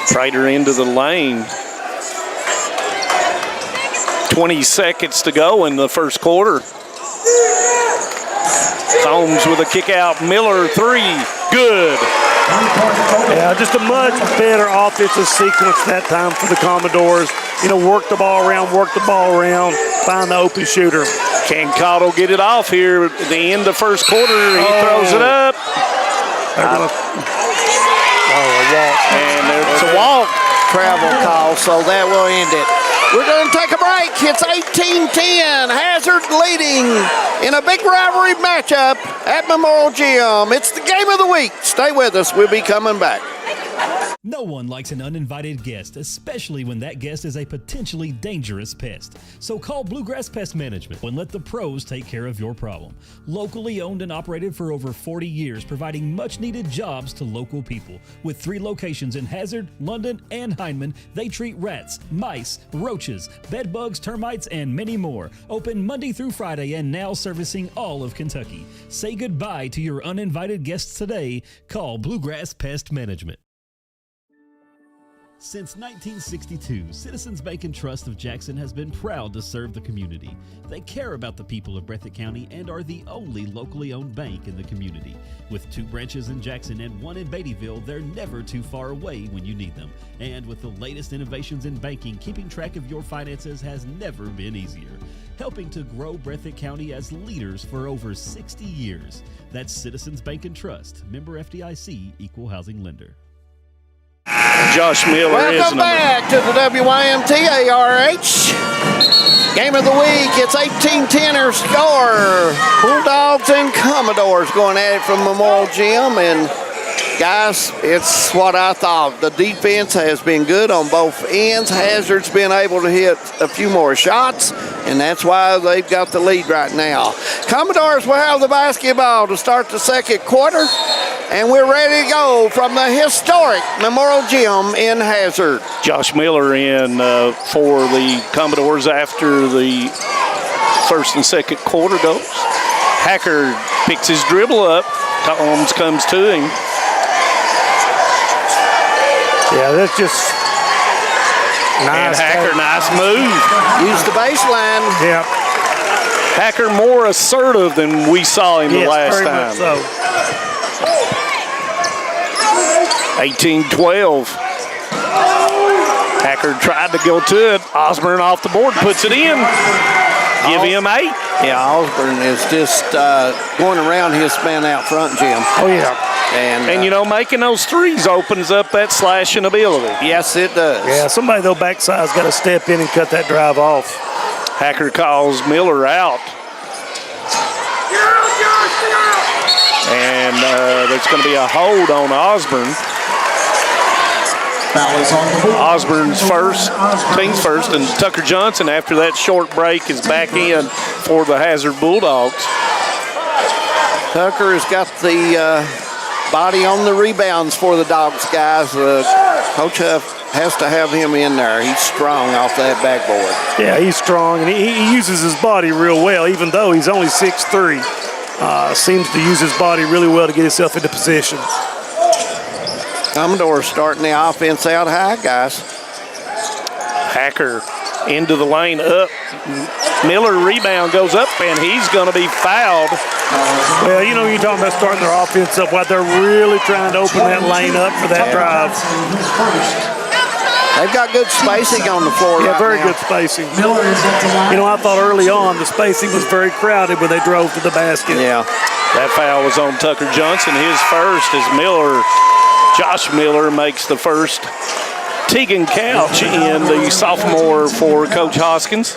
Prater into the lane. 20 seconds to go in the first quarter. Combs with a kick out. Miller, 3. Good. Yeah, just a much better offensive sequence that time for the Commodores. Work the ball around, find the open shooter. Can Cottle get it off here at the end of the first quarter? He throws it up. A walk. And it's a walk. Travel call, so that will end it. We're going to take a break. It's 18-10. Hazard leading in a big rivalry matchup at Memorial Gym. It's the game of the week. Stay with us. We'll be coming back. No one likes an uninvited guest, especially when that guest is a potentially dangerous pest. So call Bluegrass Pest Management and let the pros take care of your problem. Locally owned and operated for over 40 years, providing much-needed jobs to local people. With 3 locations in Hazard, London, and Hindman, they treat rats, mice, roaches, bedbugs, termites, and many more. Open Monday through Friday and now servicing all of Kentucky. Say goodbye to your uninvited guests today. Call Bluegrass Pest Management. Since 1962, Citizens Bank and Trust of Jackson has been proud to serve the community. They care about the people of Breathitt County and are the only locally owned bank in the community. With 2 branches in Jackson and 1 in Beattyville, they're never too far away when you need them. And with the latest innovations in banking, keeping track of your finances has never been easier. Helping to grow Breathitt County as leaders for over 60 years. That's Citizens Bank and Trust, member FDIC, equal housing lender. Josh Miller Welcome back to the WYMTARH game of the week. It's 18-10 score. Bulldogs and Commodores going at it from Memorial Gym. And guys, it's what I thought. The defense has been good on both ends. Hazard's been able to hit a few more shots, and that's why they've got the lead right now. Commodores will have the basketball to start the second quarter, and we're ready to go from the historic Memorial Gym in Hazard. Josh Miller in for the Commodores after the first and second quarter goes. Hacker picks his dribble up. Combs comes to him. Yeah, that's just nice. And Hacker, nice move. Use the baseline. Yep. Hacker more assertive than we saw him the last very time. much so. 18-12. Hacker tried to go to it. Osborne off the board, puts it in. Give him 8. Yeah, Osborne is just going around his man out front, Jim. Oh, yeah. And making those threes opens up that slashing ability. Yes, it does. Yeah, somebody, though, backside's got to step in and cut that drive off. Hacker calls Miller out. And there's going to be a hold on Osborne. Osborne's first, team's first, and Tucker Johnson, after that short break, is back in for the Hazard Bulldogs. Tucker has got the body on the rebounds for the Dogs, guys. Coach Huff has to have him in there. He's strong off that backboard. Yeah, he's strong, and he uses his body real well, even though he's only 6'3". Seems to use his body really well to get himself into position. Commodore starting the offense out high, guys. Hacker into the lane, up. Miller rebound goes up, and he's going to be fouled. Well, you're talking about starting their offense up while they're really trying to open that lane up for that drive. They've got good spacing on the floor. Yeah, right very now. good spacing. I thought early on the spacing was very crowded when they drove to the basket. Yeah. That foul was on Tucker Johnson. His first is Miller. Josh Miller makes the first. Tegan Couch in the sophomore for Coach Hoskins.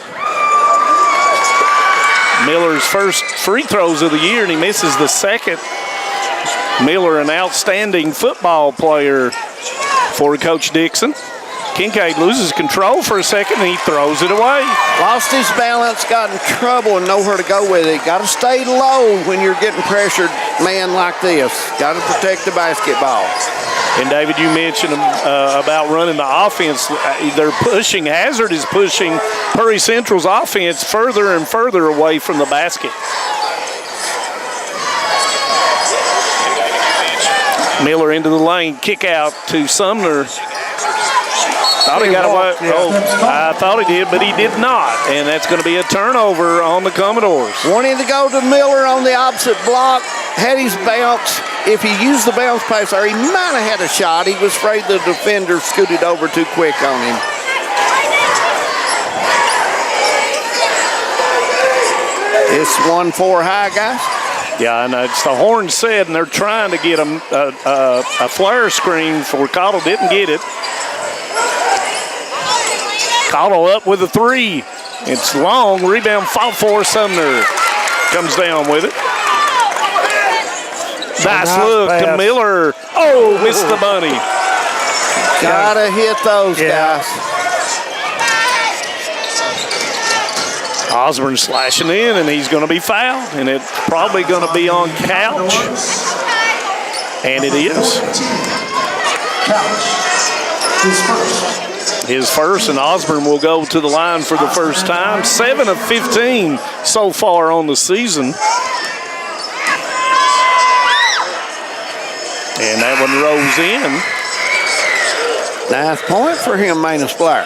Miller's first free throws of the year, and he misses the second. Miller, an outstanding football player for Coach Dixon. Kincaid loses control for a second, and he throws it away. Lost his balance, got in trouble, and nowhere to go with it. Got to stay low when you're getting pressured, man, like this. Got to protect the basketball. And, David, you mentioned about running the offense. They're pushing. Hazard is pushing Prairie Central's offense further and further away from the basket. Miller into the lane, kick out to Sumner. Thought he got away. Oh, I thought he did, but he did not. And that's going to be a turnover on the Commodores. Wanting to go to Miller on the opposite block, had his bounce, if he used the bounce pass there, he might have had a shot. He was afraid the defender scooted over too quick on him. It's 1-4 high, guys. Yeah, and it's the horn set, and they're trying to get a flare screen for Cottle. Didn't get it. Cottle up with a 3. It's long. Rebound fought for. Sumner comes down with it. Nice look pass to Miller. Oh, missed the bunny. Gotta hit those guys. Osborne slashing in, and he's going to be fouled, and it's probably going to be on Couch. And it is. His first, and Osborne will go to the line for the first time. 7 of 15 so far on the season. And that one rolls in. Nice point for him, Manus Blair.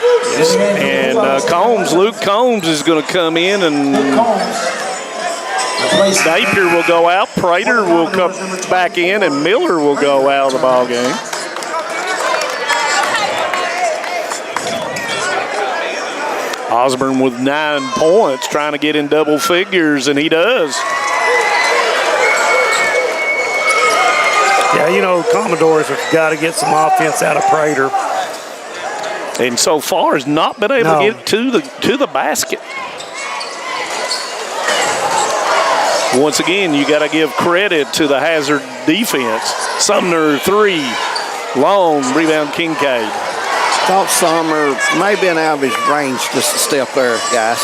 And Luke Combs is going to come in, and Napier will go out. Prater will come back in, and Miller will go out of the ball game. Osborne with 9 points, trying to get in double figures, and he does. Yeah, you know, Commodores have got to get some offense out of Prater. And so far has not been able to get to the basket. Once again, you got to give credit to the Hazard defense. Sumner 3, long rebound Kincaid. Thought Sumner may have been out of his range just a step there, guys.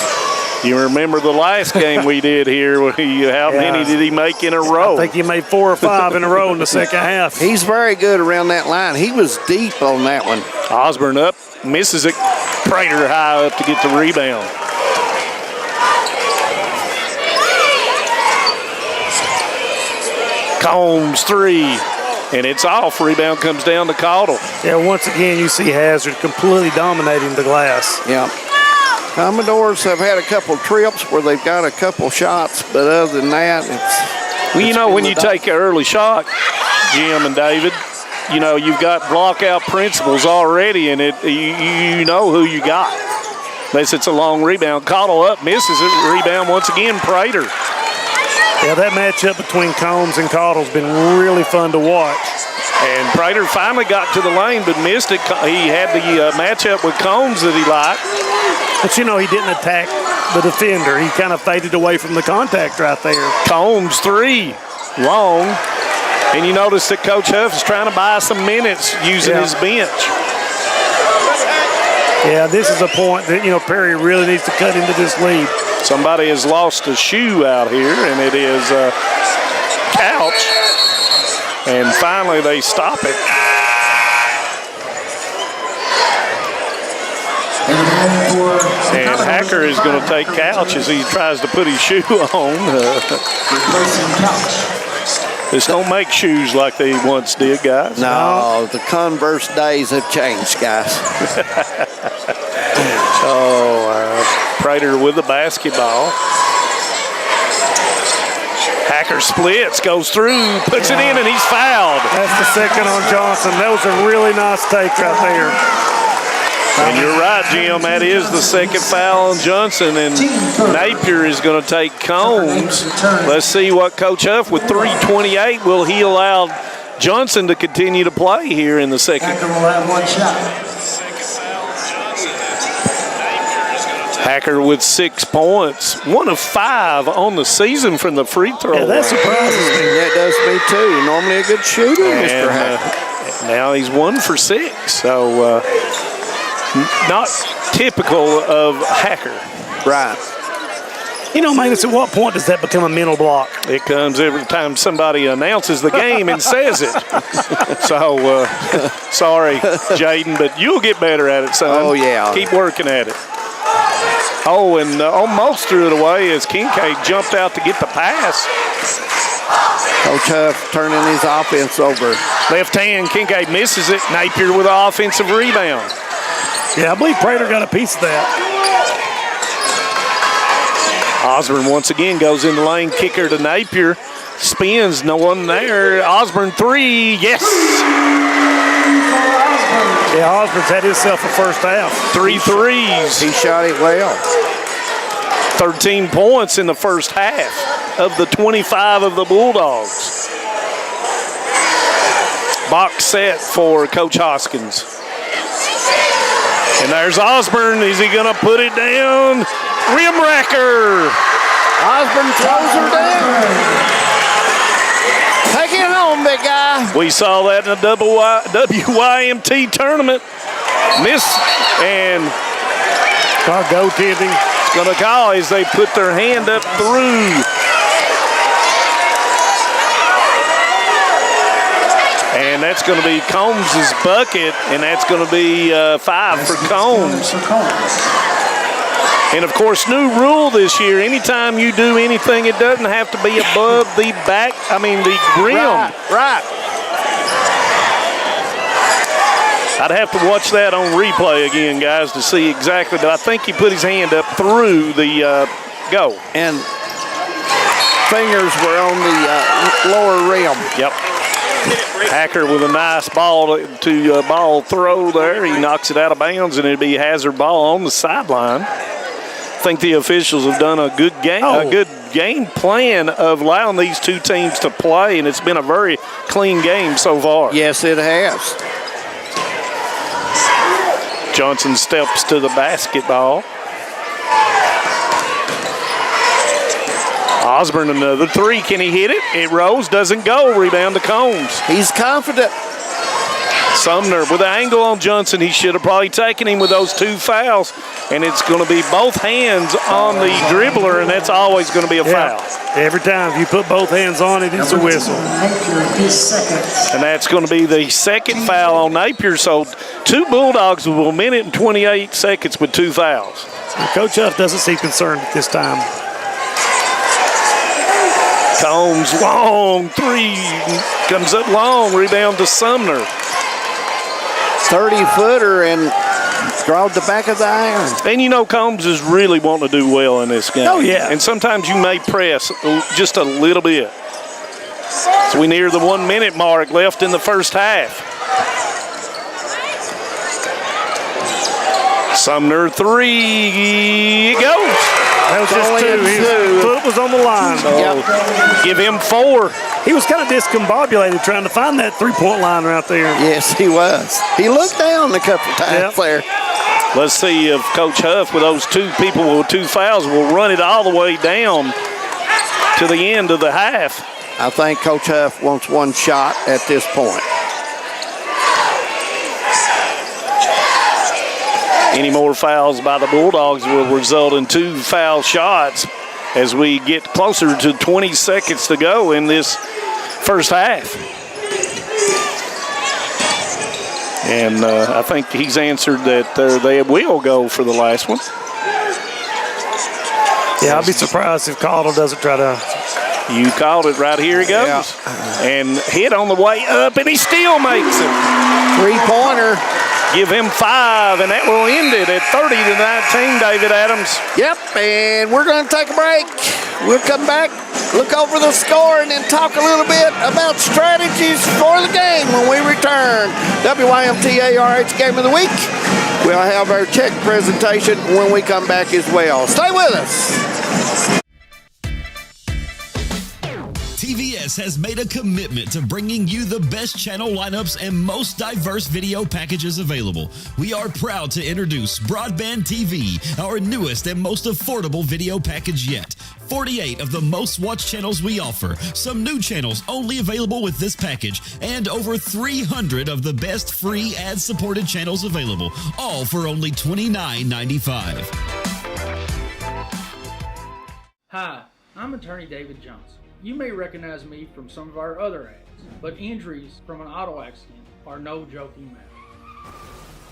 You remember the last game we did here? How many did he make in a row? I think he made 4 or 5 in a row in the second half. He's very good around that line. He was deep on that one. Osborne up, misses it. Prater high up to get the rebound. Combs 3, and it's off. Rebound comes down to Cottle. Yeah, once again, you see Hazard completely dominating the glass. Yeah. Commodores have had a couple trips where they've got a couple shots, but other than that, it's... Well, you know, when you take an early shot, Jim and David, you know, you've got block-out principles already, and you know who you got. Unless it's a long rebound. Cottle up, misses it. Rebound once again, Prater. Yeah, that matchup between Combs and Cottle's been really fun to watch. And Prater finally got to the lane but missed it. He had the matchup with Combs that he liked. But, you know, he didn't attack the defender. He kind of faded away from the contact right there. Combs 3, long. And you notice that Coach Huff is trying to buy some minutes using his bench. Yeah, this is a point that, you know, Perry really needs to cut into this lead. Somebody has lost a shoe out here, and it is Couch. And finally they stop it. And Hacker is going to take Couch as he tries to put his shoe on. Just don't make shoes like they once did, guys. No, the Converse days have changed, guys. Prater with the basketball. Hacker splits, goes through, puts it in, and he's fouled. That's the second on Johnson. That was a really nice take right there. And you're right, Jim. That is the second foul on Johnson, and Napier is going to take Combs. Let's see what Coach Huff with 3:28. Will he allow Johnson to continue to play here in the second? Hacker will have 1 shot. Hacker with 6 points, 1 of 5 on the season from the free throw line. Yeah, that surprises me. That does me too. Normally a good shooter, Mr. Hacker. Now he's 1 for 6, so not typical of Hacker. Right. You know, Manus, at what point does that become a mental block? It comes every time somebody announces the game and says it. So, sorry, Jaden, but you'll get better at it, son. Oh, yeah. Keep working at it. Oh, and almost threw it away as Kincaid jumped out to get the pass. Coach Huff turning his offense over. Left hand, Kincaid misses it. Napier with an offensive rebound. Yeah, I believe Prater got a piece of that. Osborne once again goes in the lane, kicker to Napier. Spins, no one there. Osborne 3, yes. Yeah, Osborne's had himself a first half. 3 threes. He shot it well. 13 points in the first half of the 25 of the Bulldogs. Box set for Coach Hoskins. And there's Osborne. Is he going to put it down? Rim racker. Osborne throws her down. Take it home, big guy. We saw that in the WYMT tournament. Miss and goaltending. It's going to call as they put their hand up through. And that's going to be Combs' bucket, and that's going to be 5 for Combs. And, of course, new rule this year, anytime you do anything, it doesn't have to be above the the rim. Right. I'd have to watch that on replay again, guys, to see exactly. But I think he put his hand up through the goal. And fingers were on the lower rim. Yep. Hacker with a nice ball to ball throw there. He knocks it out of bounds, and it'd be a hazard ball on the sideline. I think the officials have done a good game plan of allowing these two teams to play, and it's been a very clean game so far. Yes, it has. Johnson steps to the basketball. Osborne another 3. Can he hit it? It rolls, doesn't go. Rebound to Combs. He's confident. Sumner with an angle on Johnson. He should have probably taken him with those 2 fouls. And it's going to be both hands on the dribbler, and that's always going to be a foul. Every time if you put both hands on it, it's a whistle. And that's going to be the second foul on Napier. So 2 Bulldogs with 1 minute and 28 seconds with 2 fouls. Coach Huff doesn't seem concerned at this time. Combs, long 3, comes up long, rebound to Sumner. 30-footer and drawed the back of the iron. And you know Combs is really wanting to do well in this game. Oh, yeah. And sometimes you may press just a little bit. So we near the 1 minute mark left in the first half. Sumner 3, it goes. That was just 2. His foot was on the line. So give him 4. He was kind of discombobulated trying to find that three-point line right there. Yes, he was. He looked down a couple times there. Let's see if Coach Huff, with those 2 people with 2 fouls, will run it all the way down to the end of the half. I think Coach Huff wants 1 shot at this point. Any more fouls by the Bulldogs will result in 2 foul shots as we get closer to 20 seconds to go in this first half. And I think he's answered that they will go for the last one. Yeah, I'll be surprised if Caudle doesn't try to. You called it right here. He goes. Yeah. And hit on the way up, and he still makes it. 3-pointer. Give him 5, and that will end it at 30-19, David Adams. Yep, and we're going to take a break. We'll come back, look over the score, and then talk a little bit about strategies for the game when we return. WYMT ARH Game of the Week. We'll have our check presentation when we come back as well. Stay with us. TVS has made a commitment to bringing you the best channel lineups and most diverse video packages available. We are proud to introduce Broadband TV, our newest and most affordable video package yet. 48 of the most watched channels we offer, some new channels only available with this package, and over 300 of the best free ad-supported channels available, all for only $29.95. Hi, I'm attorney David Johnson. You may recognize me from some of our other ads, but injuries from an auto accident are no joking matter.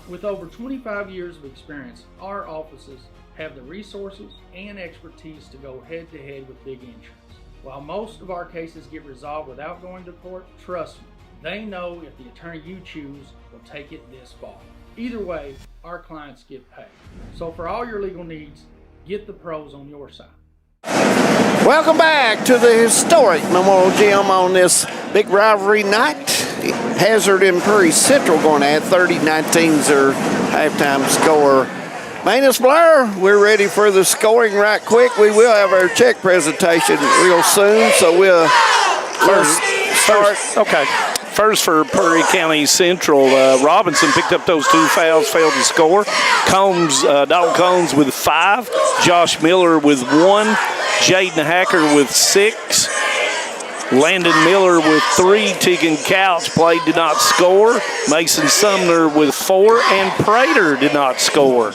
With over 25 years of experience, our offices have the resources and expertise to go head-to-head with big insurance. While most of our cases get resolved without going to court, trust me, they know if the attorney you choose will take it this far. Either way, our clients get paid. So for all your legal needs, get the pros on your side. Welcome back to the historic Memorial Gym on this big rivalry night. Hazard and Prairie Central going to add 30-19's their halftime score. Manus Blair, we're ready for the scoring right quick. We will have our check presentation real soon, so we'll first start. Okay. First for Prairie County Central, Robinson picked up those 2 fouls, failed to score. Dalton Combs with 5, Josh Miller with 1, Jaden Hacker with 6, Landon Miller with 3, Tegan Couch played, did not score, Mason Sumner with 4, and Prater did not score.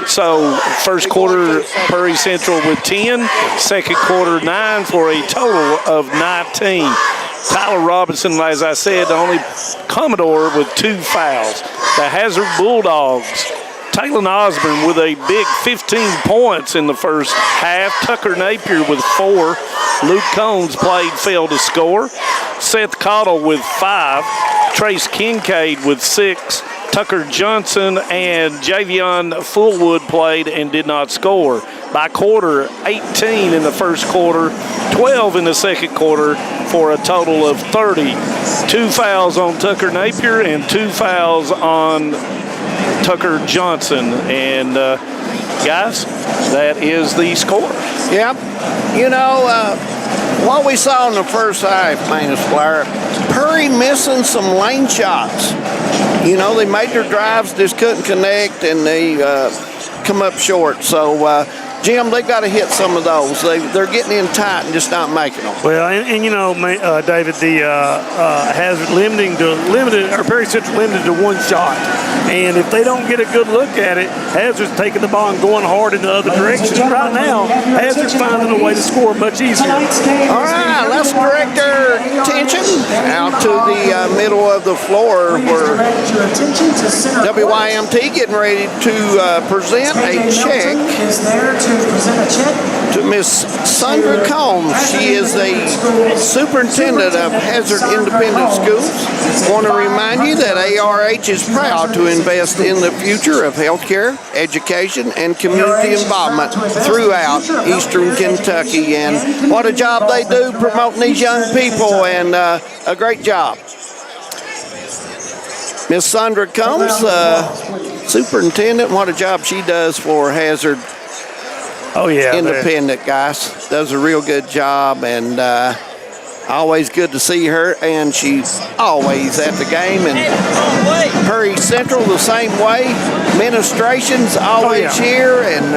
So first quarter, Prairie Central with 10, second quarter 9 for a total of 19. Tyler Robinson, as I said, the only Commodore with 2 fouls. The Hazard Bulldogs, Taylon Osborne with a big 15 points in the first half. Tucker Napier with 4. Luke Combs failed to score. Seth Cottle with 5. Trace Kincaid with 6. Tucker Johnson and Javion Fullwood played and did not score. By quarter, 18 in the first quarter, 12 in the second quarter, for a total of 30. 2 fouls on Tucker Napier and 2 fouls on Tucker Johnson. And guys, that is the score. Yep. You know, what we saw in the first half, Manus Blair, Prairie missing some lane shots. You know, they made their drives, just couldn't connect, and they come up short. So, Jim, they've got to hit some of those. They're getting in tight and just not making them. Well, and you know, David, the Hazard Prairie Central limited to 1 shot. And if they don't get a good look at it, Hazard's taking the ball and going hard in the other direction. Right now, Hazard's finding a way to score much easier. All right, let's direct our attention out to the middle of the floor where WYMT getting ready to present a check to Miss Sandra Combs. She is the superintendent of Hazard Independent Schools. I want to remind you that ARH is proud to invest in the future of healthcare, education, and community involvement throughout Eastern Kentucky. And what a job they do promoting these young people, and a great job. Miss Sandra Combs, superintendent, what a job she does for Hazard. Oh, yeah. Independent, guys. Does a real good job, and always good to see her, and she's always at the game. And Prairie Central the same way. Administration's always here, and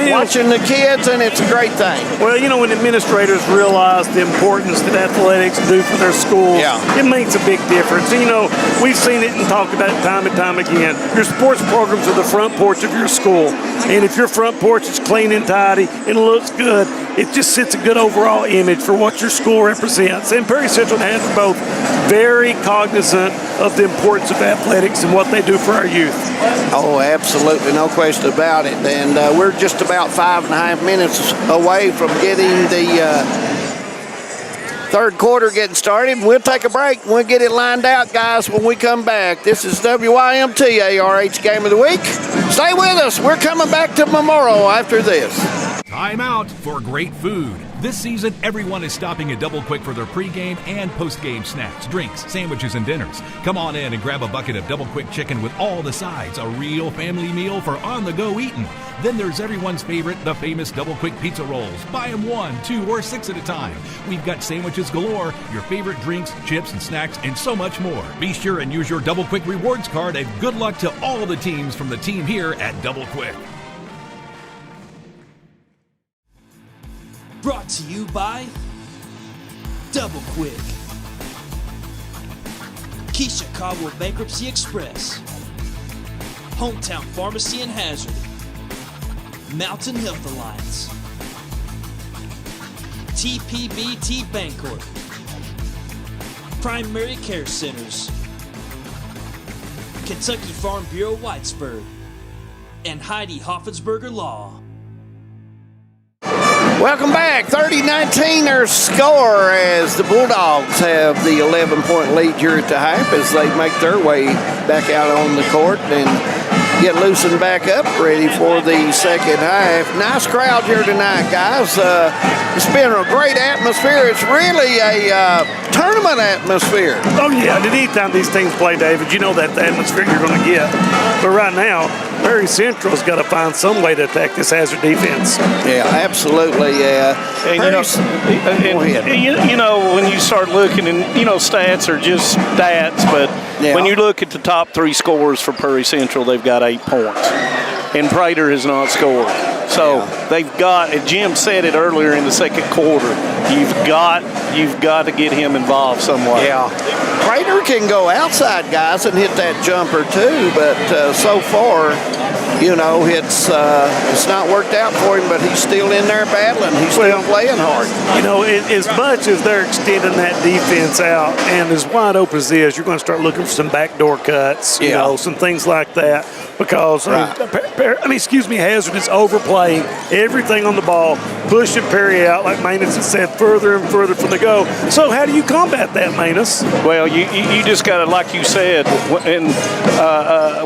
watching the kids, and it's a great thing. Well, you know, when administrators realize the importance that athletics do for their schools, it makes a big difference. And, you know, we've seen it and talked about it time and time again. Your sports programs are the front porch of your school. And if your front porch is clean and tidy and looks good, it just sets a good overall image for what your school represents. And Prairie Central has both very cognizant of the importance of athletics and what they do for our youth. Oh, absolutely, no question about it. And we're just about 5.5 minutes away from getting the third quarter getting started. We'll take a break and we'll get it lined out, guys, when we come back. This is WYMT ARH Game of the Week. Stay with us. We're coming back to Memorial after this. Time out for great food. This season, everyone is stopping at Double Quick for their pregame and postgame snacks, drinks, sandwiches, and dinners. Come on in and grab a bucket of Double Quick chicken with all the sides, a real family meal for on-the-go eating. Then there's everyone's favorite, the famous Double Quick pizza rolls. Buy them 1, 2, or 6 at a time. We've got sandwiches galore, your favorite drinks, chips, and snacks, and so much more. Be sure and use your Double Quick rewards card, and good luck to all the teams from the team here at Double Quick. Brought to you by Double Quick, Keisha Caldwell Bankruptcy Express, Hometown Pharmacy in Hazard, Mountain Health Alliance, TPBT Bancorp, Primary Care Centers, Kentucky Farm Bureau Whitesburg, and Heidi Hoffensberger Law. Welcome back. 30-19 our score as the Bulldogs have the 11-point lead here at the half as they make their way back out on the court. And, get loosened back up, ready for the second half. Nice crowd here tonight, guys. It's been a great atmosphere. It's really a tournament atmosphere. Oh, yeah. And anytime these teams play, David, you know that the atmosphere you're going to get. But right now, Perry Central's got to find some way to attack this Hazard defense. Yeah, absolutely, yeah. And you know, when you start looking, and stats are just stats, but when you look at the top 3 scorers for Perry Central, they've got 8 points, and Prater has not scored. So they've got, and Jim said it earlier in the second quarter, you've got to get him involved somewhere. Yeah. Prater can go outside, guys, and hit that jumper too, but so far, it's not worked out for him, but he's still in there battling. He's still playing hard. As much as they're extending that defense out, and as wide open as it is, you're going to start looking for some backdoor cuts, some things like that, because Hazard is overplaying everything on the ball, pushing Perry out, like Manus has said, further and further from the goal. So how do you combat that, Manus? Well, you just got to, like you said,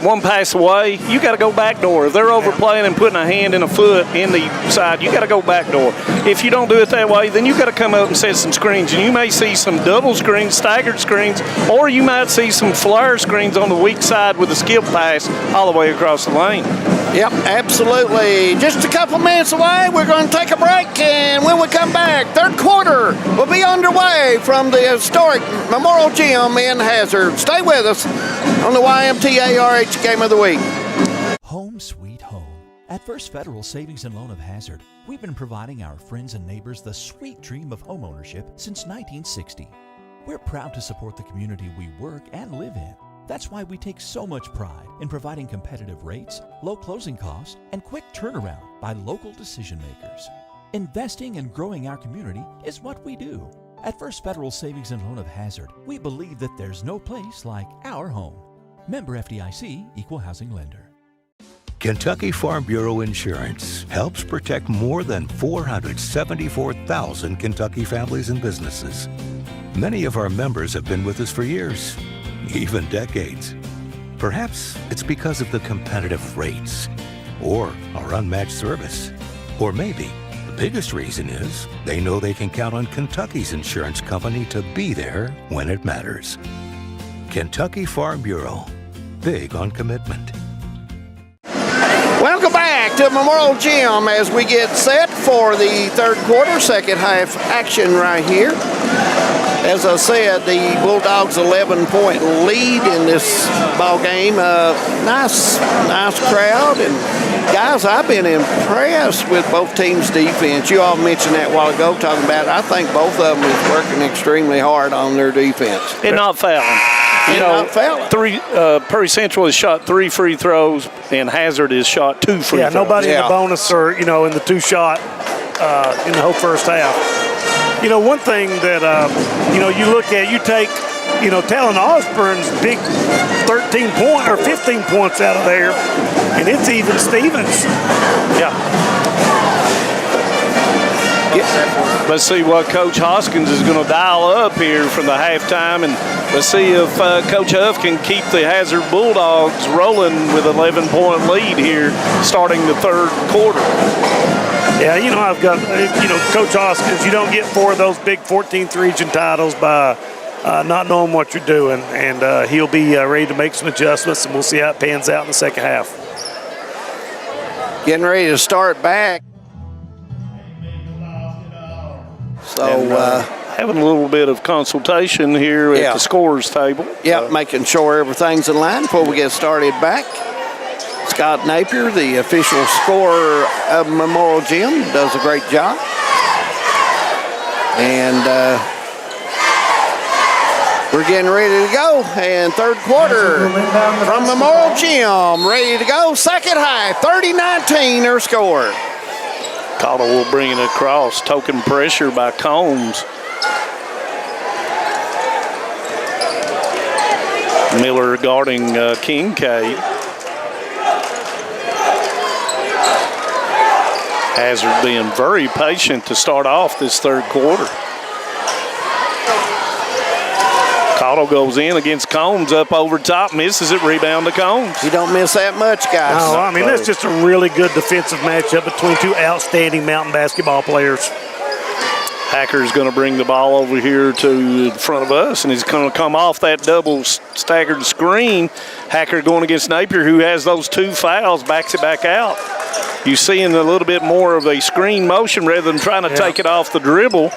one pass away, you got to go backdoor. If they're overplaying and putting a hand and a foot in the side, you got to go backdoor. If you don't do it that way, then you got to come up and set some screens, and you may see some double screens, staggered screens, or you might see some flare screens on the weak side with a skip pass all the way across the lane. Yep, absolutely. Just a couple minutes away, we're going to take a break, and when we come back, third quarter will be underway from the historic Memorial Gym in Hazard. Stay with us on the YMTA RH Game of the Week. Home sweet home. At First Federal Savings and Loan of Hazard, we've been providing our friends and neighbors the sweet dream of homeownership since 1960. We're proud to support the community we work and live in. That's why we take so much pride in providing competitive rates, low closing costs, and quick turnaround by local decision makers. Investing and growing our community is what we do. At First Federal Savings and Loan of Hazard, we believe that there's no place like our home. Member FDIC, Equal Housing Lender. Kentucky Farm Bureau Insurance helps protect more than 474,000 Kentucky families and businesses. Many of our members have been with us for years, even decades. Perhaps it's because of the competitive rates or our unmatched service. Or maybe the biggest reason is they know they can count on Kentucky's insurance company to be there when it matters. Kentucky Farm Bureau, big on commitment. Welcome back to Memorial Gym as we get set for the third quarter, second half action right here. As I said, the Bulldogs 11-point lead in this ball game. Nice crowd, and guys, I've been impressed with both teams' defense. You all mentioned that a while ago, talking about I think both of them is working extremely hard on their defense. And not fouling. Perry Central has shot 3 free throws, and Hazard has shot 2 free throws. Nobody in the bonus or in the 2-shot in the whole first half. One thing that you look at, you take Talon Osborne's big 15 points out of there, and it's even Stevens. Yeah. Let's see what Coach Hoskins is going to dial up here from the halftime, and let's see if Coach Huff can keep the Hazard Bulldogs rolling with an 11-point lead here starting the third quarter. Yeah, I've got, Coach Hoskins, you don't get 4 of those big 14th region titles by not knowing what you're doing, and he'll be ready to make some adjustments, and we'll see how it pans out in the second half. Getting ready to start back. So having a little bit of consultation here at the scorers table. Yeah, making sure everything's in line before we get started back. Scott Napier, the official scorer of Memorial Gym, does a great job. And we're getting ready to go. And third quarter from Memorial Gym, ready to go. Second half, 30-19 their score. Cottle will bring it across, token pressure by Combs. Miller guarding Kincaid. Hazard being very patient to start off this third quarter. Cottle goes in against Combs up over top, misses it, rebound to Combs. You don't miss that much, guys. No, I mean, that's just a really good defensive matchup between two outstanding Mountain basketball players. Hacker's going to bring the ball over here to the front of us, and he's going to come off that double staggered screen. Hacker going against Napier, who has those 2 fouls, backs it back out. You're seeing a little bit more of a screen motion rather than trying to take it off the dribble.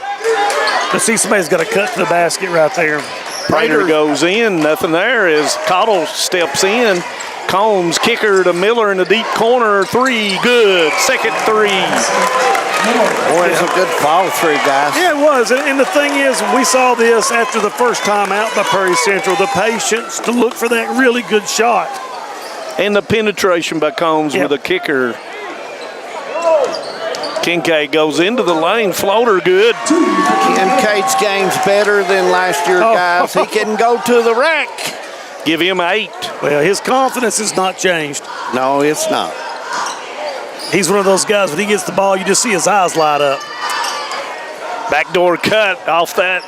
But see, somebody's got to cut to the basket right there. Prater goes in, nothing there as Cottle steps in. Combs, kicker to Miller in the deep corner, 3, good. Second 3. Boy, it's a good follow through, guys. Yeah, it was. And the thing is, we saw this after the first time out by Prairie Central, the patience to look for that really good shot. And the penetration by Combs with a kicker. Kincaid goes into the lane, floater good. Kincaid's game's better than last year, guys. He can go to the rack. Give him 8. Well, his confidence has not changed. No, it's not. He's one of those guys, when he gets the ball, you just see his eyes light up. Backdoor cut off that.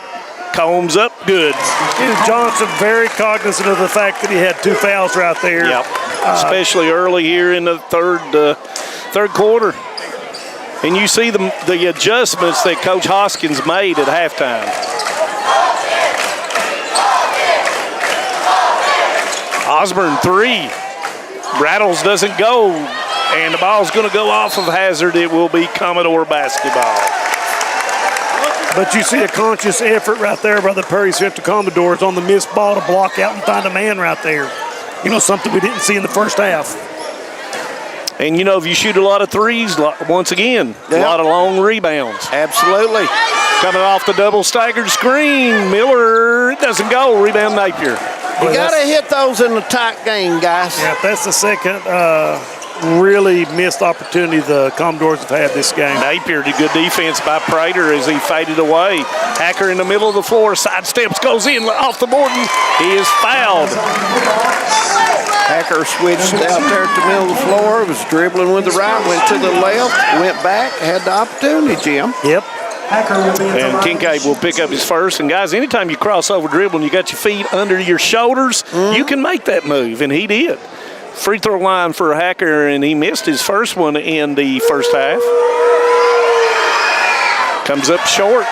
Combs up, good. And Johnson very cognizant of the fact that he had 2 fouls right there. Yep, especially early here in the third quarter. And you see the adjustments that Coach Hoskins made at halftime. Osborne 3. Rattles doesn't go, and the ball's going to go off of Hazard. It will be Commodore basketball. But you see a conscious effort right there by the Prairie Central Commodores on the missed ball to block out and find a man right there. You know, something we didn't see in the first half. And, you know, if you shoot a lot of threes, once again, a lot of long rebounds. Absolutely. Coming off the double staggered screen, Miller, it doesn't go. Rebound Napier. You got to hit those in the tight game, guys. Yeah, that's the second really missed opportunity the Commodores have had this game. Napier did good defense by Prater as he faded away. Hacker in the middle of the floor, sidesteps, goes in off the board, and he is fouled. Hacker switched out there at the middle of the floor, was dribbling with the right, went to the left, went back, had the opportunity, Jim. Yep. And Kincaid will pick up his first. And, guys, anytime you cross over dribbling, you got your feet under your shoulders, you can make that move, and he did. Free throw line for Hacker, and he missed his first one in the first half. Comes up short.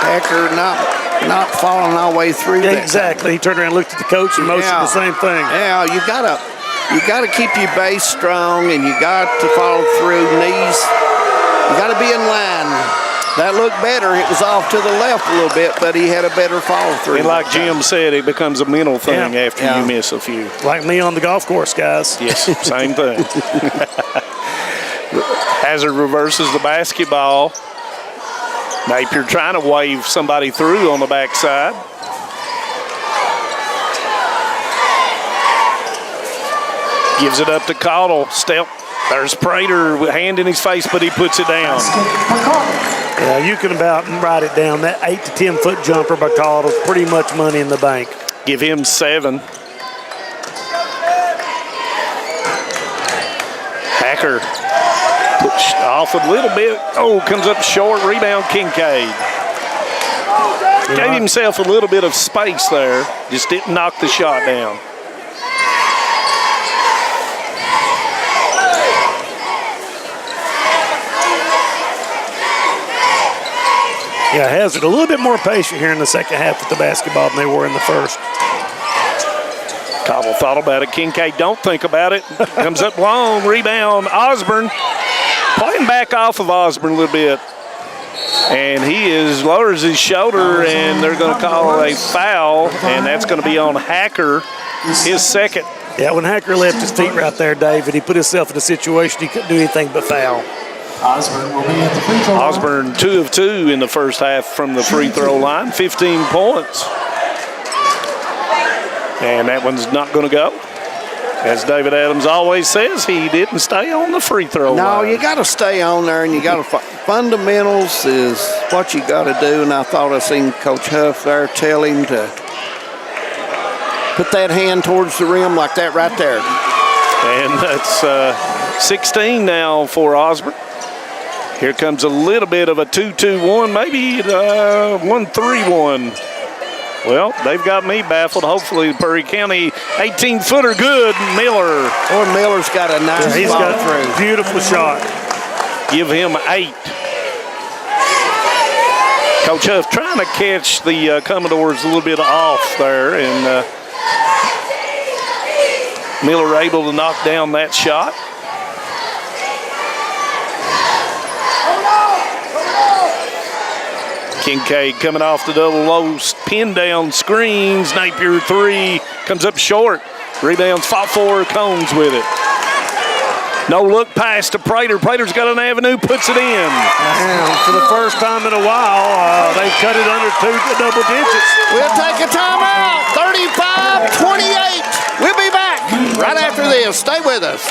Hacker not falling all the way through that. Exactly. He turned around and looked at the coach and motioned the same thing. Yeah, you gotta keep your base strong, and you got to follow through knees. You got to be in line. That looked better. It was off to the left a little bit, but he had a better follow through. And like Jim said, it becomes a mental thing after you miss a few. Like me on the golf course, guys. Yes, same thing. Hazard reverses the basketball. Napier trying to wave somebody through on the backside. Gives it up to Cottle. Step. There's Prater with hand in his face, but he puts it down. Yeah, you can about write it down. That 8 to 10 foot jumper by Cottle is pretty much money in the bank. Give him 7. Hacker pushed off a little bit. Oh, comes up short. Rebound Kincaid. Gave himself a little bit of space there. Just didn't knock the shot down. Yeah, Hazard a little bit more patient here in the second half with the basketball than they were in the first. Cobble thought about it. Kincaid don't think about it. Comes up long, rebound. Osborne playing back off of Osborne a little bit. And he lowers his shoulder, and they're going to call a foul, and that's going to be on Hacker, his second. Yeah, when Hacker left his feet right there, David, he put himself in a situation he couldn't do anything but foul. Osborne will be at the free throw line. Osborne 2 of 2 in the first half from the free throw line, 15 points. And that one's not going to go. As David Adams always says, he didn't stay on the free throw line. No, you got to stay on there, and you got to fundamentals is what you got to do. And I thought I seen Coach Huff there tell him to put that hand towards the rim like that right there. And that's 16 now for Osborne. Here comes a little bit of a 2-2-1, maybe 1-3-1. Well, they've got me baffled. Hopefully, Perry County 18-footer good. Miller. Or Miller's got a nice he's ball got through. a beautiful shot. Give him 8. Coach Huff trying to catch the Commodores a little bit off there, and Miller able to knock down that shot. Kincaid coming off the double low, pin down screens. Napier 3 comes up short. Rebounds fought for, Combs with it. No look pass to Prater. Prater's got an avenue, puts it in. And for the first time in a while, they've cut it under double digits. We'll take a timeout. 35-28. We'll be back right after this. Stay with us.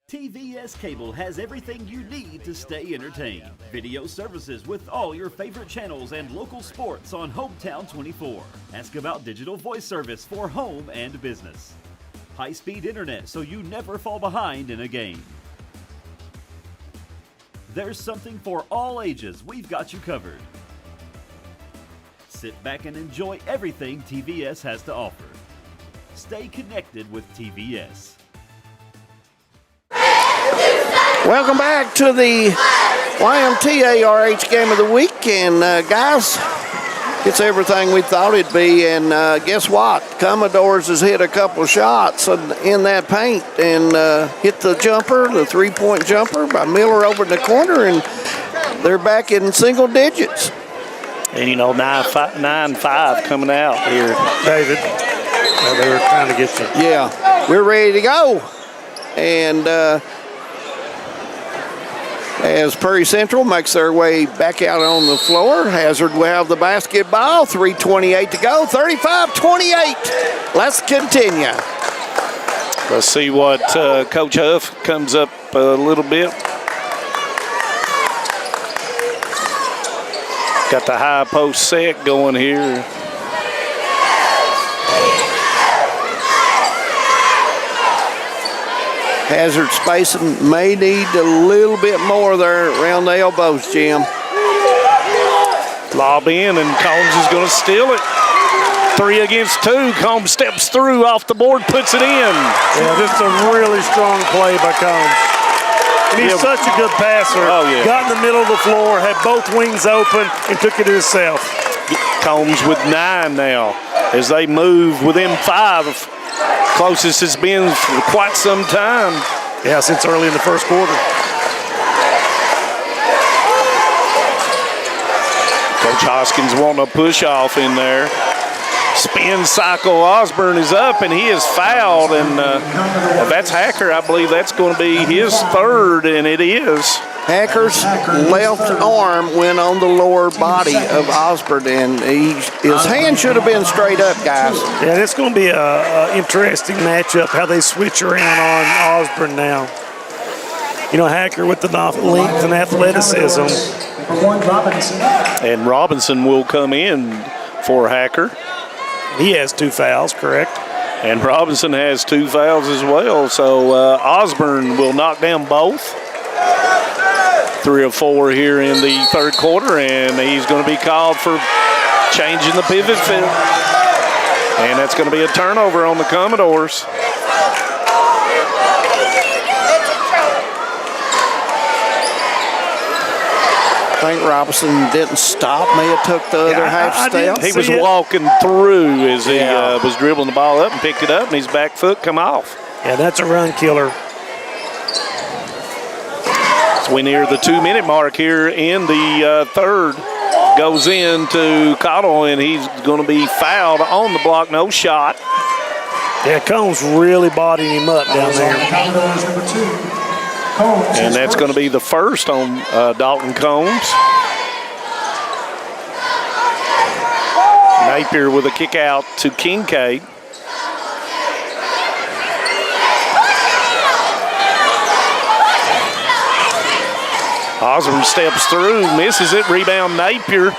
TVS Cable has everything you need to stay entertained. Video services with all your favorite channels and local sports on Hometown 24. Ask about digital voice service for home and business. High-speed internet so you never fall behind in a game. There's something for all ages. We've got you covered. Sit back and enjoy everything TVS has to offer. Stay connected with TVS. Welcome back to the YMTA RH Game of the Week. And guys, it's everything we thought it'd be. And guess what? Commodores has hit a couple shots in that paint and hit the jumper, the three-point jumper by Miller over in the corner. And they're back in single digits. And, 9-5 coming out here. David, they were trying to get you. Yeah, we're ready to go. And as Perry Central makes their way back out on the floor, Hazard will have the basketball. 3:28 to go, 35-28. Let's continue. Let's see what Coach Huff comes up a little bit. Got the high post set going here. Hazard spacing may need a little bit more there around the elbows, Jim. Lob in, and Combs is going to steal it. 3 against 2. Combs steps through off the board, puts it in. Yeah, this is a really strong play by Combs. And he's such a good passer. Oh, yeah. Got in the middle of the floor, had both wings open, and took it himself. Combs with 9 now as they move within 5. Closest it's been for quite some time. Yeah, since early in the first quarter. Coach Hoskins wanting a push off in there. Spin cycle. Osborne is up, and he is fouled. And that's Hacker. I believe that's going to be his 3rd, and it is. Hacker's left arm went on the lower body of Osborne, and his hand should have been straight up, guys. Yeah, it's going to be an interesting matchup, how they switch around on Osborne now. Hacker with the length and athleticism. And Robinson will come in for Hacker. He has 2 fouls, correct? And Robinson has 2 fouls as well. So Osborne will knock down both. 3 or 4 here in the 3rd quarter, and he's going to be called for changing the pivot field. And that's going to be a turnover on the Commodores. I think Robinson didn't stop. May have took the other half step. He was walking through as he was dribbling the ball up and picked it up, and his back foot come off. Yeah, that's a run killer. So we near the 2-minute mark here in the 3rd. Goes into Cottle, and he's going to be fouled on the block. No shot. Yeah, Combs really bodying him up down there. And that's going to be the 1st on Dalton Combs. Napier with a kick out to Kincaid. Osborne steps through, misses it, rebound Napier.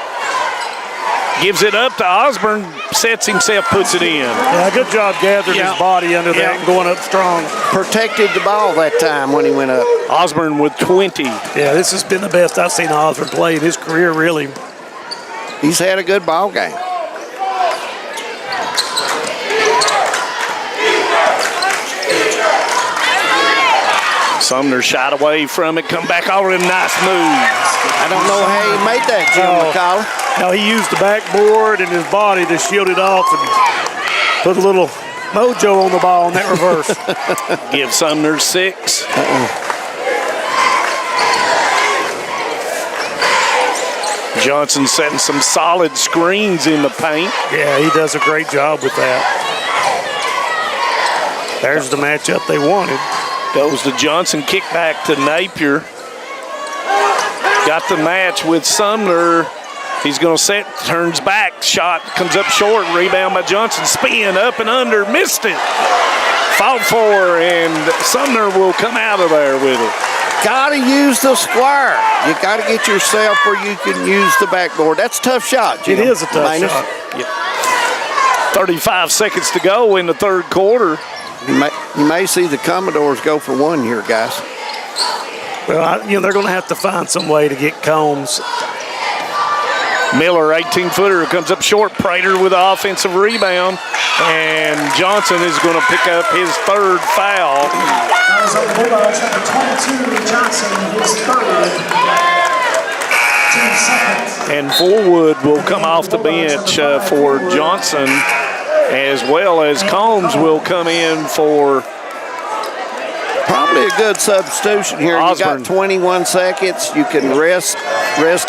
Gives it up to Osborne, sets himself, puts it in. Yeah, good job gathering his body under that and going up strong. Protected the ball that time when he went up. Osborne with 20. Yeah, this has been the best I've seen Osborne play in his career, really. He's had a good ball game. Sumner shot away from it, come back over him, nice move. I don't know how he made that, Jim McCullough. No, he used the backboard and his body to shield it off and put a little mojo on the ball on that reverse. Give Sumner 6. Johnson setting some solid screens in the paint. Yeah, he does a great job with that. There's the matchup they wanted. Goes to Johnson, kick back to Napier. Got the match with Sumner. He's going to set, turns back, shot comes up short, rebound by Johnson, spin up and under, missed it. Fought for, and Sumner will come out of there with it. Got to use the square. You got to get yourself where you can use the backboard. That's a tough shot, Jim. It is a tough shot. Yep. 35 seconds to go in the third quarter. You may see the Commodores go for one here, guys. Well, they're going to have to find some way to get Combs. Miller, 18-footer, comes up short. Prater with the offensive rebound. And Johnson is going to pick up his third foul. That was on the Bulldogs, number 22, Johnson, his third. 10 seconds. And Forwood will come off the bench for Johnson, as well as Combs will come in for probably a good substitution here. Osborne. You got 21 seconds. You can rest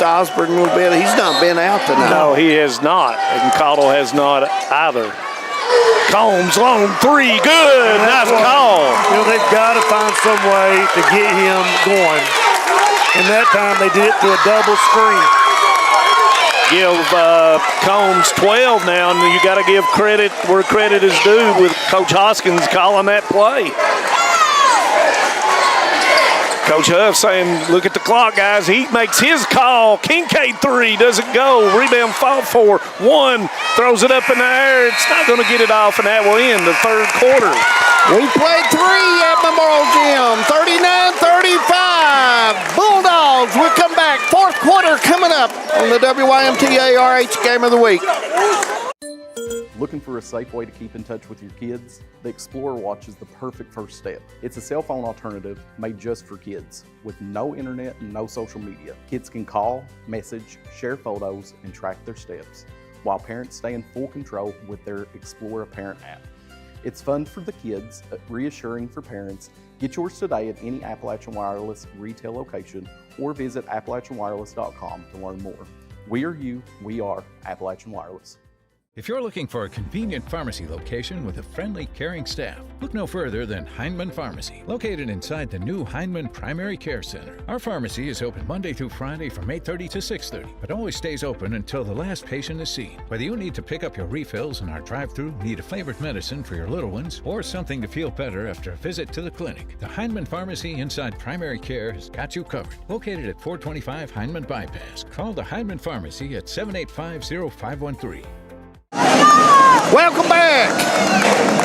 Osborne a little bit. He's not been out tonight. No, he has not. And Cottle has not either. Combs, long three, good. Nice call. They've got to find some way to get him going. And that time they did it through a double screen. Give Combs 12 now, and you got to give credit where credit is due with Coach Hoskins calling that play. Coach Huff saying, look at the clock, guys. He makes his call. Kincaid 3 doesn't go. Rebound fought for. 1 throws it up in the air. It's not going to get it off, and that will end the third quarter. We played 3 at Memorial Gym. 39-35. Bulldogs will come back. Fourth quarter coming up on the WYMTA RH Game of the Week. Looking for a safe way to keep in touch with your kids? The Explorer Watch is the perfect first step. It's a cell phone alternative made just for kids. With no internet and no social media, kids can call, message, share photos, and track their steps, while parents stay in full control with their Explorer Parent app. It's fun for the kids, reassuring for parents. Get yours today at any Appalachian Wireless retail location or visit AppalachianWireless.com to learn more. We are you, we are Appalachian Wireless. If you're looking for a convenient pharmacy location with a friendly, caring staff, look no further than Heinemann Pharmacy, located inside the new Heinemann Primary Care Center. Our pharmacy is open Monday through Friday from 8:30 to 6:30, but always stays open until the last patient is seen. Whether you need to pick up your refills in our drive-thru, need a flavored medicine for your little ones, or something to feel better after a visit to the clinic, the Heinemann Pharmacy inside Primary Care has got you covered. Located at 425 Heinemann Bypass. Call the Heinemann Pharmacy at 785-0513. Welcome back.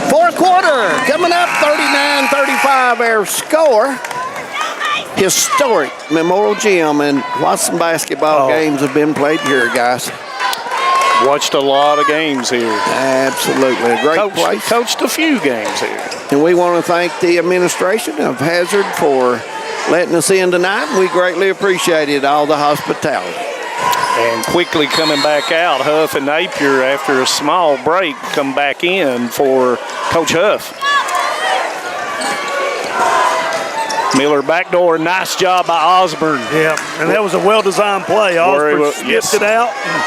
Fourth quarter coming up, 39-35 our score. Historic Memorial Gym, and lots of basketball games have been played here, guys. Watched a lot of games here. Absolutely. A great place. Coached a few games here. And we want to thank the administration of Hazard for letting us in tonight. We greatly appreciated all the hospitality. And quickly coming back out, Huff and Napier, after a small break, come back in for Coach Huff. Miller backdoor, nice job by Osborne. Yeah, and that was a well-designed play. Osborne skipped it out, and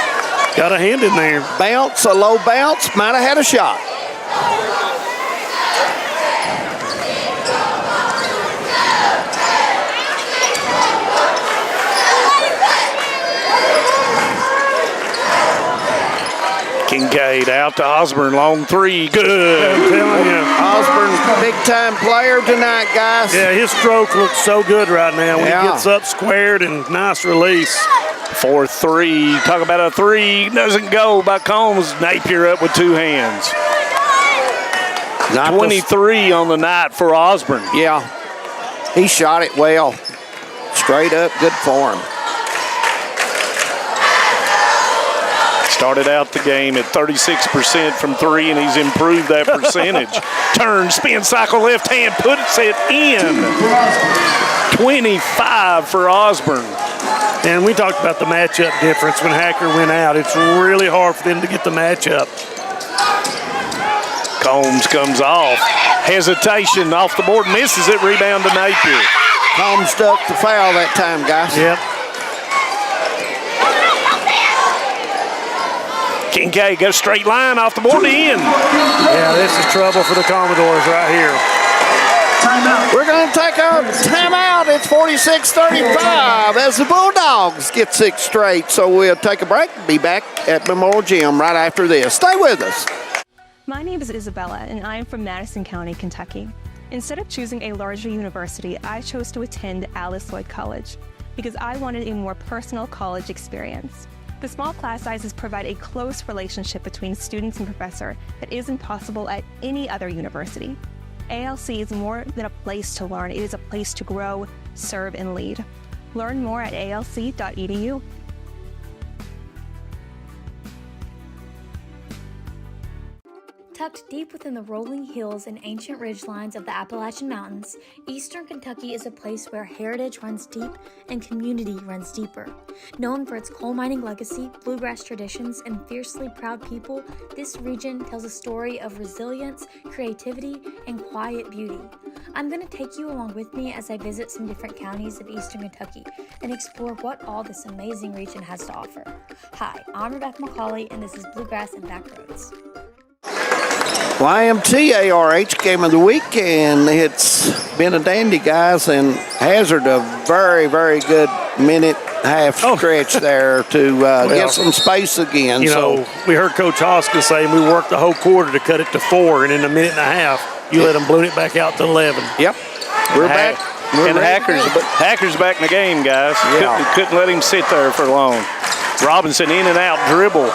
got a hand in there. Bounce, a low bounce, might have had a shot. Kincaid out to Osborne, long three, good. I'm telling you. Osborne, big-time player tonight, guys. Yeah, his stroke looks so good right now when he gets up squared and nice release. 4-3. Talk about a three. Doesn't go by Combs. Napier up with two hands. 23 on the night for Osborne. Yeah. He shot it well. Straight up, good form. Started out the game at 36% from three, and he's improved that percentage. Turn, spin, cycle, left hand, puts it in. 25 for Osborne. And we talked about the matchup difference when Hacker went out. It's really hard for them to get the matchup. Combs comes off. Hesitation off the board, misses it, rebound to Napier. Combs stuck the foul that time, guys. Yep. Kincaid goes straight line off the board in. Yeah, this is trouble for the Commodores right here. Timeout. We're going to take our timeout. It's 46-35 as the Bulldogs get 6 straight. So we'll take a break. Be back at Memorial Gym right after this. Stay with us. My name is Isabella, and I am from Madison County, Kentucky. Instead of choosing a larger university, I chose to attend Alice Lloyd College because I wanted a more personal college experience. The small class sizes provide a close relationship between students and professor that isn't possible at any other university. ALC is more than a place to learn, it is a place to grow, serve, and lead. Learn more at alc.edu. Tucked deep within the rolling hills and ancient ridgelines of the Appalachian Mountains, Eastern Kentucky is a place where heritage runs deep and community runs deeper. Known for its coal mining legacy, bluegrass traditions, and fiercely proud people, this region tells a story of resilience, creativity, and quiet beauty. I'm going to take you along with me as I visit some different counties of Eastern Kentucky and explore what all this amazing region has to offer. Hi, I'm Rebecca McCauley, and this is Bluegrass and Backroads. YMTARH game of the week, and it's been a dandy, guys, and Hazard a very, very good minute-half stretch there to get some space again. You know, we heard Coach Hoskins say we worked the whole quarter to cut it to 4, and in a minute and a half, you let them balloon it back out to 11. Yep. We're back. And Hacker's back in the game, guys. Yeah. Couldn't let him sit there for long. Robinson in and out dribble.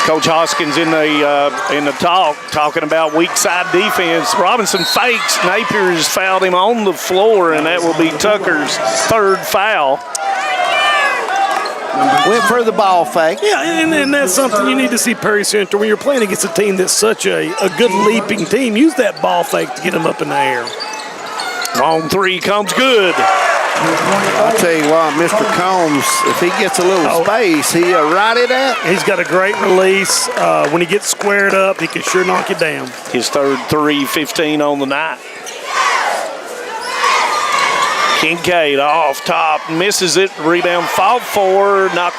Coach Hoskins in the talking about weak side defense. Robinson fakes. Napier has fouled him on the floor, and that will be Tucker's third foul. Went for the ball fake. Yeah, and that's something you need to see Perry Central when you're playing against a team that's such a good leaping team. Use that ball fake to get them up in the air. Long three comes good. I'll tell you what, Mr. Combs, if he gets a little space, he'll ride it out. He's got a great release. When he gets squared up, he can sure knock it down. His third 3-15 on the night. Kincaid off top, misses it, rebound, fouled for, not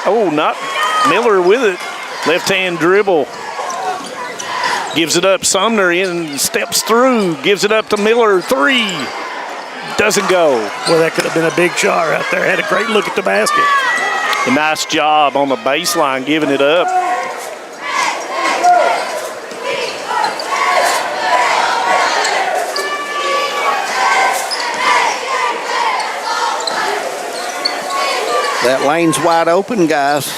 Miller with it. Left-hand dribble. Gives it up, Sumner in, steps through, gives it up to Miller, three. Doesn't go. Well, that could have been a big shot right there. Had a great look at the basket. A nice job on the baseline, giving it up. That lane's wide open, guys.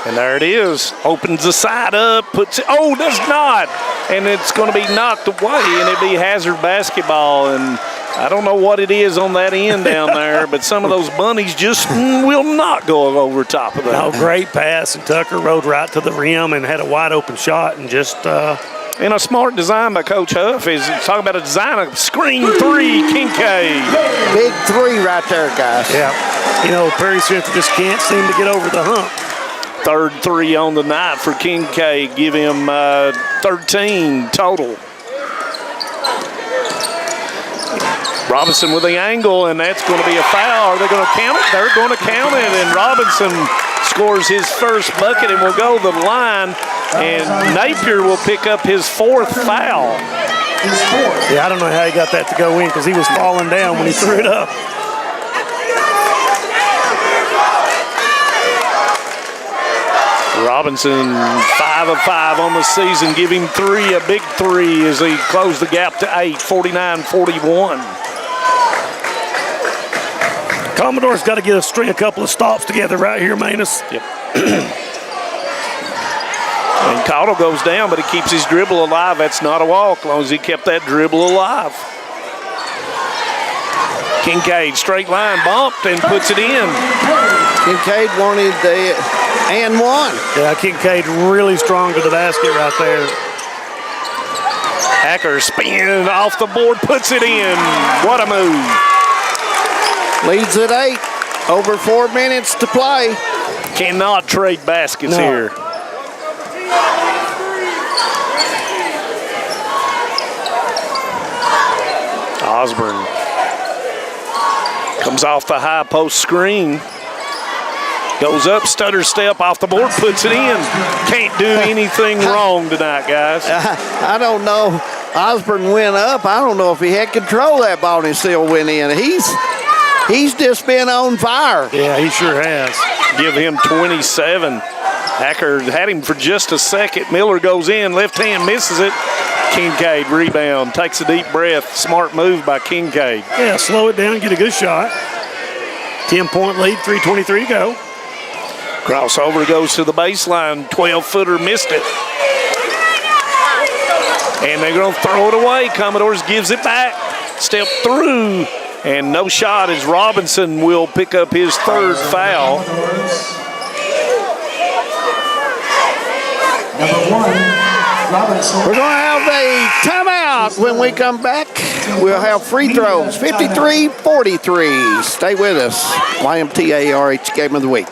And there it is. Opens the side up, puts it, does not. And it's going to be knocked away, and it'd be Hazard basketball. And I don't know what it is on that end down there, but some of those bunnies just will not go over top of that. No, great pass, and Tucker rode right to the rim and had a wide open shot and just and a smart design by Coach Huff is talking about a design of screen three, Kincaid. Big three right there, guys. Yeah. You know, Perry Central just can't seem to get over the hump. Third three on the night for Kincaid. Give him 13 total. Robinson with the angle, and that's going to be a foul. Are they going to count it? They're going to count it, and Robinson scores his first bucket and will go to the line, and Napier will pick up his fourth foul. Yeah, I don't know how he got that to go in because he was falling down when he threw it up. Robinson, 5 of 5 on the season. Give him 3, a big 3 as he closed the gap to 8, 49-41. Commodore's got to get a couple of stops together right here, Manus. Yep. And Cottle goes down, but he keeps his dribble alive. That's not a walk, as long as he kept that dribble alive. Kincaid, straight line, bumped and puts it in. Kincaid wanted the and one. Yeah, Kincaid really strong to the basket right there. Hacker spin off the board, puts it in. What a move. Leads at 8. Over 4 minutes to play. Cannot trade baskets here. Osborne comes off the high post screen. Goes up, stutter step off the board, puts it in. Can't do anything wrong tonight, guys. I don't know. Osborne went up. I don't know if he had control of that ball and he still went in. He's just been on fire. Yeah, he sure has. Give him 27. Hacker had him for just a second. Miller goes in, left hand misses it. Kincaid rebound, takes a deep breath. Smart move by Kincaid. Yeah, slow it down, get a good shot. 10-point lead, 3:23 to go. Crossover goes to the baseline. 12-footer missed it. And they're going to throw it away. Commodores gives it back. Step through. And no shot as Robinson will pick up his third foul. Number 1, Robinson. We're going to have a timeout when we come back. We'll have free throws, 53-43. Stay with us. YMTA RH Game of the Week.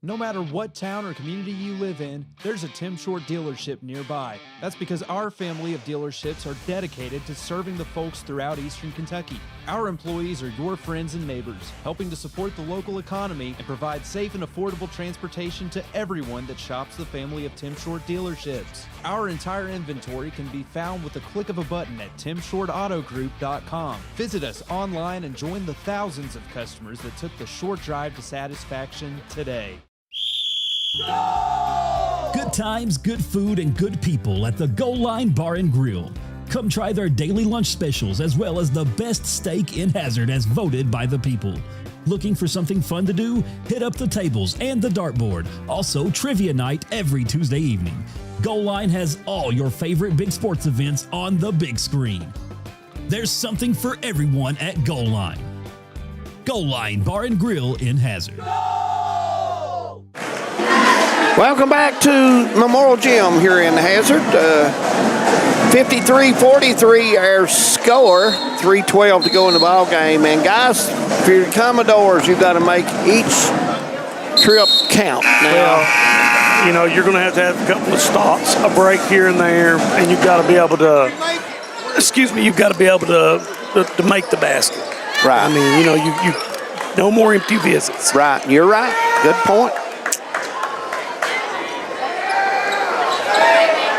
No matter what town or community you live in, there's a Tim Short dealership nearby. That's because our family of dealerships are dedicated to serving the folks throughout Eastern Kentucky. Our employees are your friends and neighbors, helping to support the local economy and provide safe and affordable transportation to everyone that shops the family of Tim Short dealerships. Our entire inventory can be found with the click of a button at timshortautogroup.com. Visit us online and join the thousands of customers that took the short drive to satisfaction today. Good times, good food, and good people at the Goal Line Bar and Grill. Come try their daily lunch specials as well as the best steak in Hazard as voted by the people. Looking for something fun to do? Hit up the tables and the dartboard. Also, trivia night every Tuesday evening. Goal Line has all your favorite big sports events on the big screen. There's something for everyone at Goal Line. Goal Line Bar and Grill in Hazard. Welcome back to Memorial Gym here in Hazard. 53-43 our score. 3:12 to go in the ball game. And guys, for your Commodores, you've got to make each trip count now. Well, you know, you're going to have a couple of stops, a break here and there, and you've got to be able to, you've got to be able to make the basket. Right. I mean, you know, you no more empty visits. Right. You're right. Good point.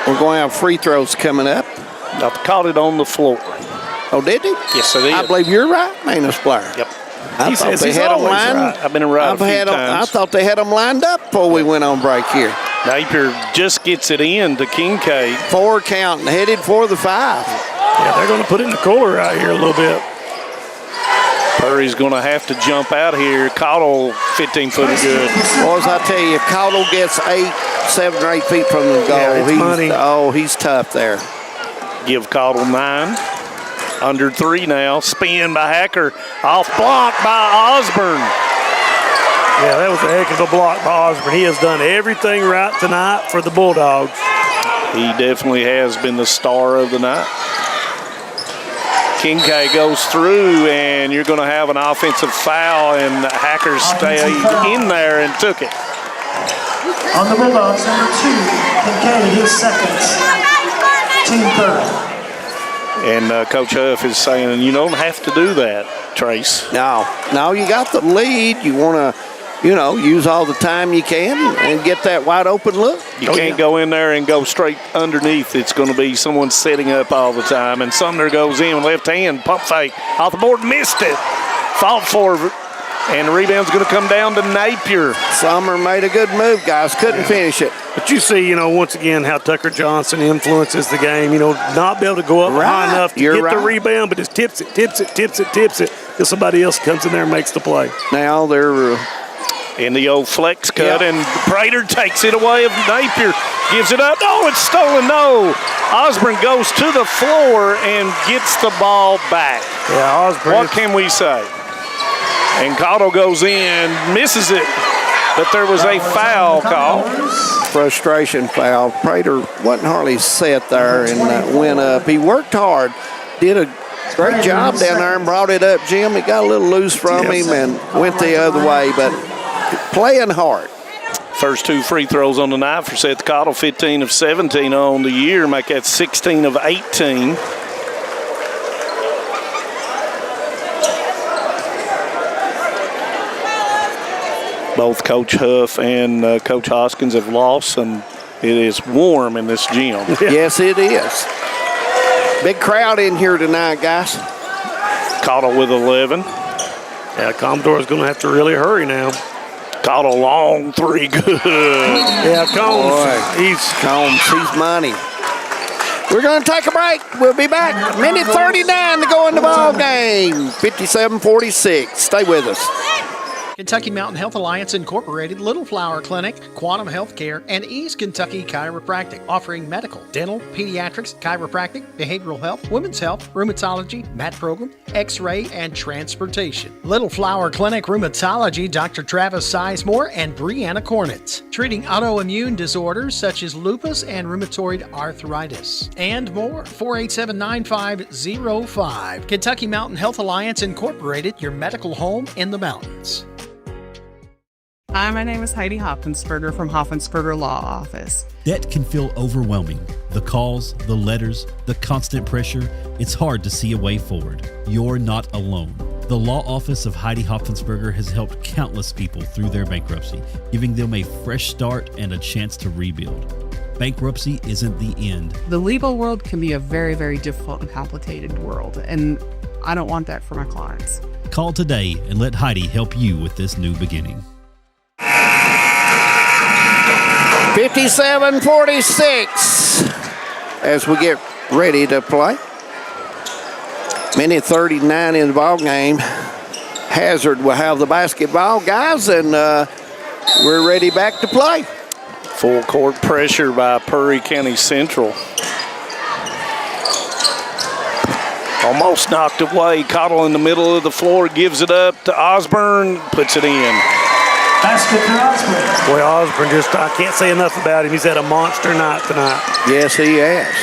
We're going to have free throws coming up. I caught it on the floor. Oh, did he? Yes, I did. I believe you're right, Manus Blair. Yep. I thought they had them lined. Right. I've been right a few times. I thought they had them lined up before we went on break here. Napier just gets it in to Kincaid. 4 counting, headed for the 5. Yeah, they're going to put it in the cooler out here a little bit. Purry's going to have to jump out here. Cottle, 15-footer good. Boys, I tell you, if Cottle gets 7 or 8 feet from the goal, he's tough there. Give Cottle 9. Under 3 now. Spin by Hacker. Off block by Osborne. Yeah, that was a heck of a block by Osborne. He has done everything right tonight for the Bulldogs. He definitely has been the star of the night. Kincaid goes through, and you're going to have an offensive foul, and Hacker stayed in there and took it. On the Bulldogs, number 2, Kincaid, his second. Team third. And Coach Huff is saying, you don't have to do that, Trace. No, you got the lead. You want to, use all the time you can and get that wide open look. You can't go in there and go straight underneath. It's going to be someone setting up all the time. And Sumner goes in, left hand, pump fake. Off the board, missed it. Fought for And the rebound's going to come down to Napier. Summer made a good move, guys. Couldn't finish it. But you see, once again, how Tucker Johnson influences the game. Not be able to go up high enough to get the rebound, but just tips it till somebody else comes in there and makes the play. Now they're in the old flex cut, and Prater takes it away. Napier gives it up. Oh, it's stolen. No. Osborne goes to the floor and gets the ball back. Yeah, Osborne. What can we say? And Cottle goes in, misses it, but there was a foul call. Frustration foul. Prater wasn't hardly set there and went up. He worked hard, did a great job down there and brought it up, Jim. It got a little loose from him and went the other way, but playing hard. First 2 free throws on the night for Seth Cottle, 15 of 17 on the year, make that 16 of 18. Both Coach Huff and Coach Hoskins have lost, and it is warm in this gym. Yes, it is. Big crowd in here tonight, guys. Cottle with 11. Yeah, Commodore's going to have to really hurry now. Cottle long 3, good. Yeah, Combs. He's money. We're going to take a break. We'll be back. Minute 39 to go in the ball game. 57-46. Stay with us. Kentucky Mountain Health Alliance Incorporated, Little Flower Clinic, Quantum Healthcare, and East Kentucky Chiropractic, offering medical, dental, pediatrics, chiropractic, behavioral health, women's health, rheumatology, mat program, x-ray, and transportation. Little Flower Clinic Rheumatology, Dr. Travis Sizemore and Brianna Cornitz, treating autoimmune disorders such as lupus and rheumatoid arthritis, and more. 487-9505. Kentucky Mountain Health Alliance Incorporated, your medical home in the mountains. Hi, my name is Heidi Hoffensperger from Hoffensperger Law Office. Debt can feel overwhelming. The calls, the letters, the constant pressure, it's hard to see a way forward. You're not alone. The law office of Heidi Hoffensperger has helped countless people through their bankruptcy, giving them a fresh start and a chance to rebuild. Bankruptcy isn't the end. The legal world can be a very, very difficult and complicated world, and I don't want that for my clients. Call today and let Heidi help you with this new beginning. 57-46 as we get ready to play. Minute 39 in the ball game. Hazard will have the basketball, guys, and we're ready back to play. Full court pressure by Perry County Central. Almost knocked away. Cottle in the middle of the floor, gives it up to Osborne, puts it in. Basket for Osborne. Boy, Osborne I can't say enough about him. He's had a monster night tonight. Yes, he has.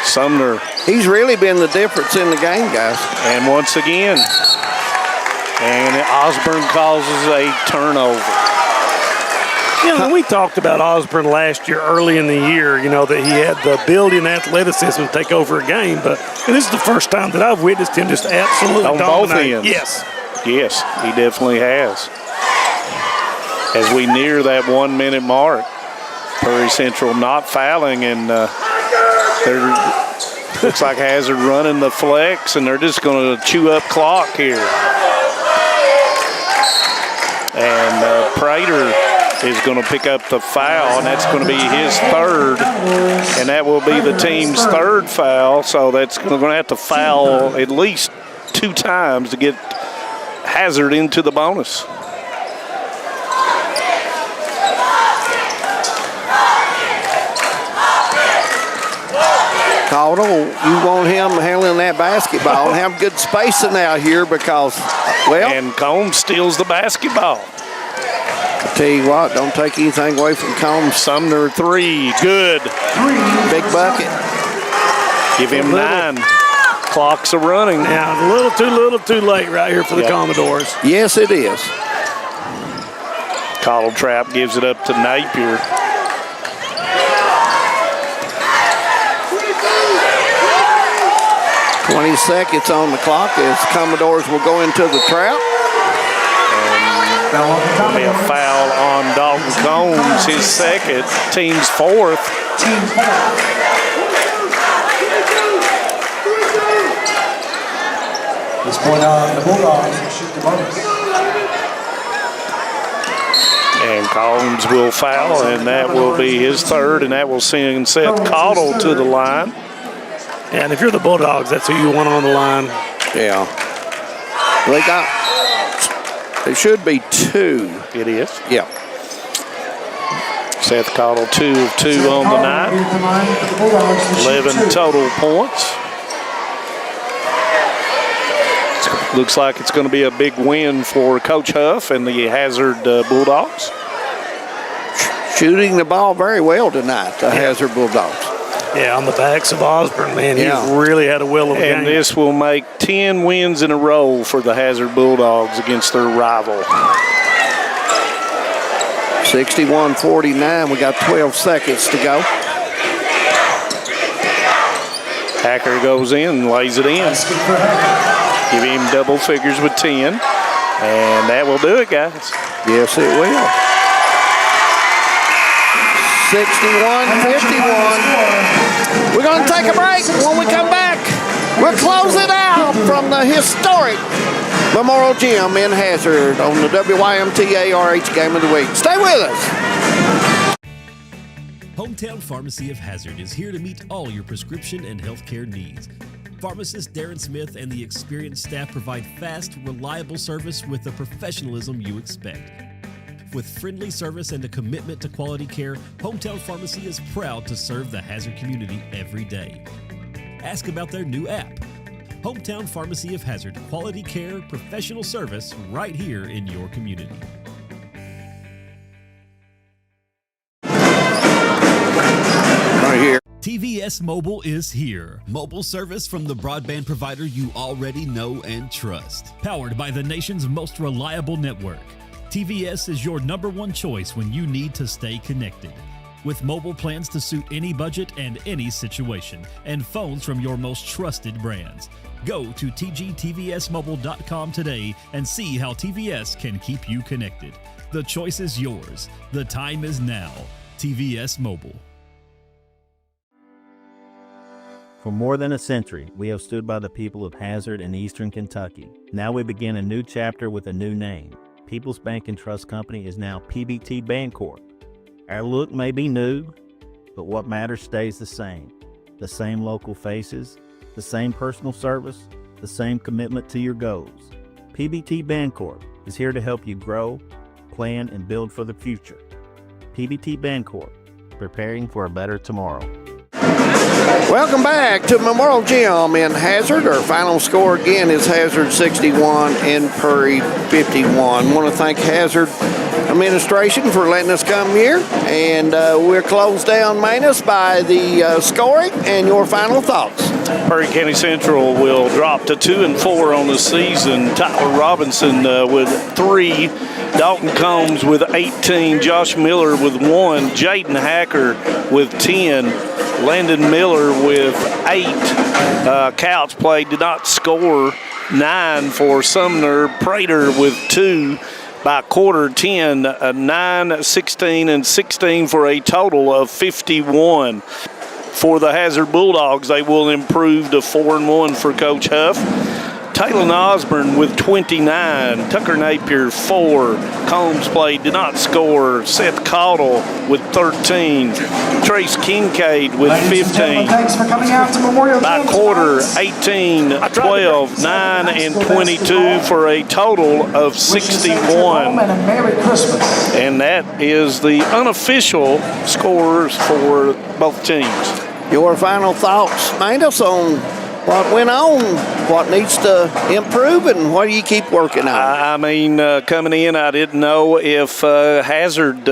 Sumner. He's really been the difference in the game, guys. And once again, and Osborne causes a turnover. We talked about Osborne last year, early in the year, that he had the ability and athleticism to take over a game. But this is the first time that I've witnessed him just absolutely on dominate. Both ends. Yes. Yes, he definitely has. As we near that 1 minute mark, Prairie Central not fouling, and looks like Hazard running the flex, and they're just going to chew up clock here. And Prater is going to pick up the foul, and that's going to be his third, and that will be the team's third foul. So that's going to have to foul at least 2 times to get Hazard into the bonus. Cottle, you want him handling that basketball and have good spacing out here because, And Combs steals the basketball. I tell you what, don't take anything away from Combs. Sumner 3, good. Big bucket. Give him 9. Clock's a running. Now, a little too late right here for the Commodores. Yes, it is. Cottle trap gives it up to Napier. $20 seconds on the clock as Commodores will go into the trap. And there'll be a foul on Dalton Combs, his second, team's fourth. This point on the Bulldogs shoot the bonus. Combs will foul, and that will be his third, and that will send Seth Caudill to the line. And if you're the Bulldogs, that's who you want on the line. Yeah. It should be 2. It is. Yeah. Seth Caudill 2 of 2 on the night. 11 total points. Looks like it's going to be a big win for Coach Huff and the Hazard Bulldogs. Shooting the ball very well tonight, the Hazard Bulldogs. Yeah, on the backs of Osborne, man. He really had a will of a game. And this will make 10 wins in a row for the Hazard Bulldogs against their rival. 61-49. We got 12 seconds to go. Hacker goes in and lays it in. Give him double figures with 10. And that will do it, guys. Yes, it will. 61-51. We're going to take a break. When we come back, we'll close it out from the historic Memorial Gym in Hazard on the WYMTA RH Game of the Week. Stay with us. Hometown Pharmacy of Hazard is here to meet all your prescription and healthcare needs. Pharmacist Darren Smith and the experienced staff provide fast, reliable service with the professionalism you expect. With friendly service and a commitment to quality care, Hometown Pharmacy is proud to serve the Hazard community every day. Ask about their new app. Hometown Pharmacy of Hazard, quality care, professional service right here in your community. Right here. TVS Mobile is here. Mobile service from the broadband provider you already know and trust. Powered by the nation's most reliable network, TVS is your #1 choice when you need to stay connected. With mobile plans to suit any budget and any situation, and phones from your most trusted brands. Go to tgtvsmobile.com today and see how TVS can keep you connected. The choice is yours. The time is now. TVS Mobile. For more than a century, we have stood by the people of Hazard and Eastern Kentucky. Now we begin a new chapter with a new name. People's Bank and Trust Company is now PBT Bancorp. Our look may be new, but what matters stays the same. The same local faces, the same personal service, the same commitment to your goals. PBT Bancorp is here to help you grow, plan, and build for the future. PBT Bancorp, preparing for a better tomorrow. Welcome back to Memorial Gym in Hazard. Our final score again is Hazard 61 and Prairie 51. I want to thank Hazard administration for letting us come here, and we're closed down, Manus, by the scoring and your final thoughts. Prairie County Central will drop to 2-4 on the season. Tyler Robinson with 3, Dalton Combs with 18, Josh Miller with 1, Jaden Hacker with 10, Landon Miller with 8. Couch play did not score. 9 for Sumner. Prater with 2. By quarter 10, 9, 16, and 16 for a total of 51. For the Hazard Bulldogs, they will improve to 4-1 for Coach Huff. Taylor Osborne with 29, Tucker Napier 4, Combs played, did not score, Seth Caudill with 13, Trace Kincaid with 15. Thanks for coming out to Memorial By quarter, 18, 12, 9, and 22 for a total of 61. And a Merry Christmas. And that is the unofficial scores for both teams. Your final thoughts, Manus, on what went on, what needs to improve, and what do you keep working on? I mean, coming in, I didn't know if Hazard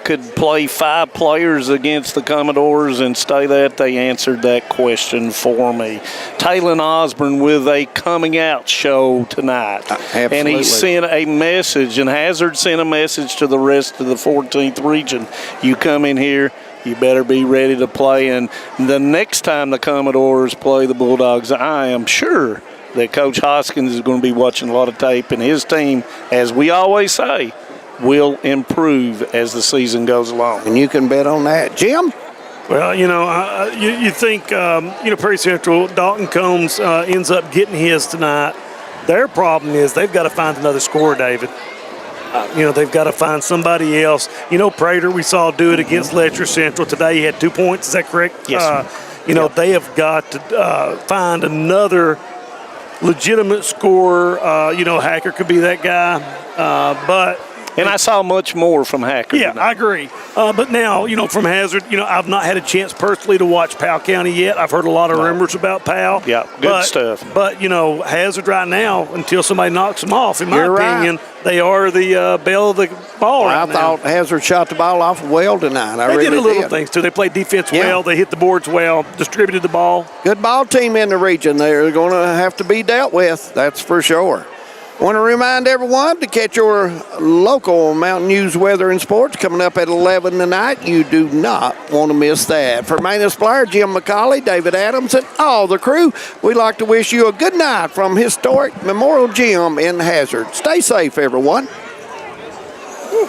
could play 5 players against the Commodores and stay that. They answered that question for me. Taylor Osborne with a coming out show tonight. Absolutely. And he sent a message, and Hazard sent a message to the rest of the 14th region. You come in here, you better be ready to play. And the next time the Commodores play the Bulldogs, I am sure that Coach Hoskins is going to be watching a lot of tape, and his team, as we always say, will improve as the season goes along. And you can bet on that. Jim? Well, you think, Prairie Central, Dalton Combs ends up getting his tonight. Their problem is they've got to find another scorer, David. they've got to find somebody else. Prater, we saw do it against Letcher Central. Today he had 2 points. Is that correct? Yes. They have got to find another legitimate scorer. Hacker could be that guy. And I saw much more from Hacker. Yeah, I agree. But now, from Hazard, I've not had a chance personally to watch Powell County yet. I've heard a lot of rumors about Powell. Yeah, good stuff. But, Hazard right now, until somebody knocks them off, in my opinion, they are the belle of the ball right now. I thought Hazard shot the ball off well tonight. They did a little things, too. They played defense well. They hit the boards well, distributed the ball. Good ball team in the region. They're going to have to be dealt with, that's for sure. I want to remind everyone to catch your local Mountain News weather and sports coming up at 11 tonight. You do not want to miss that. For Manus Blair, Jim McCauley, David Adams, and all the crew, we'd like to wish you a good night from historic Memorial Gym in Hazard. Stay safe, everyone. Whew.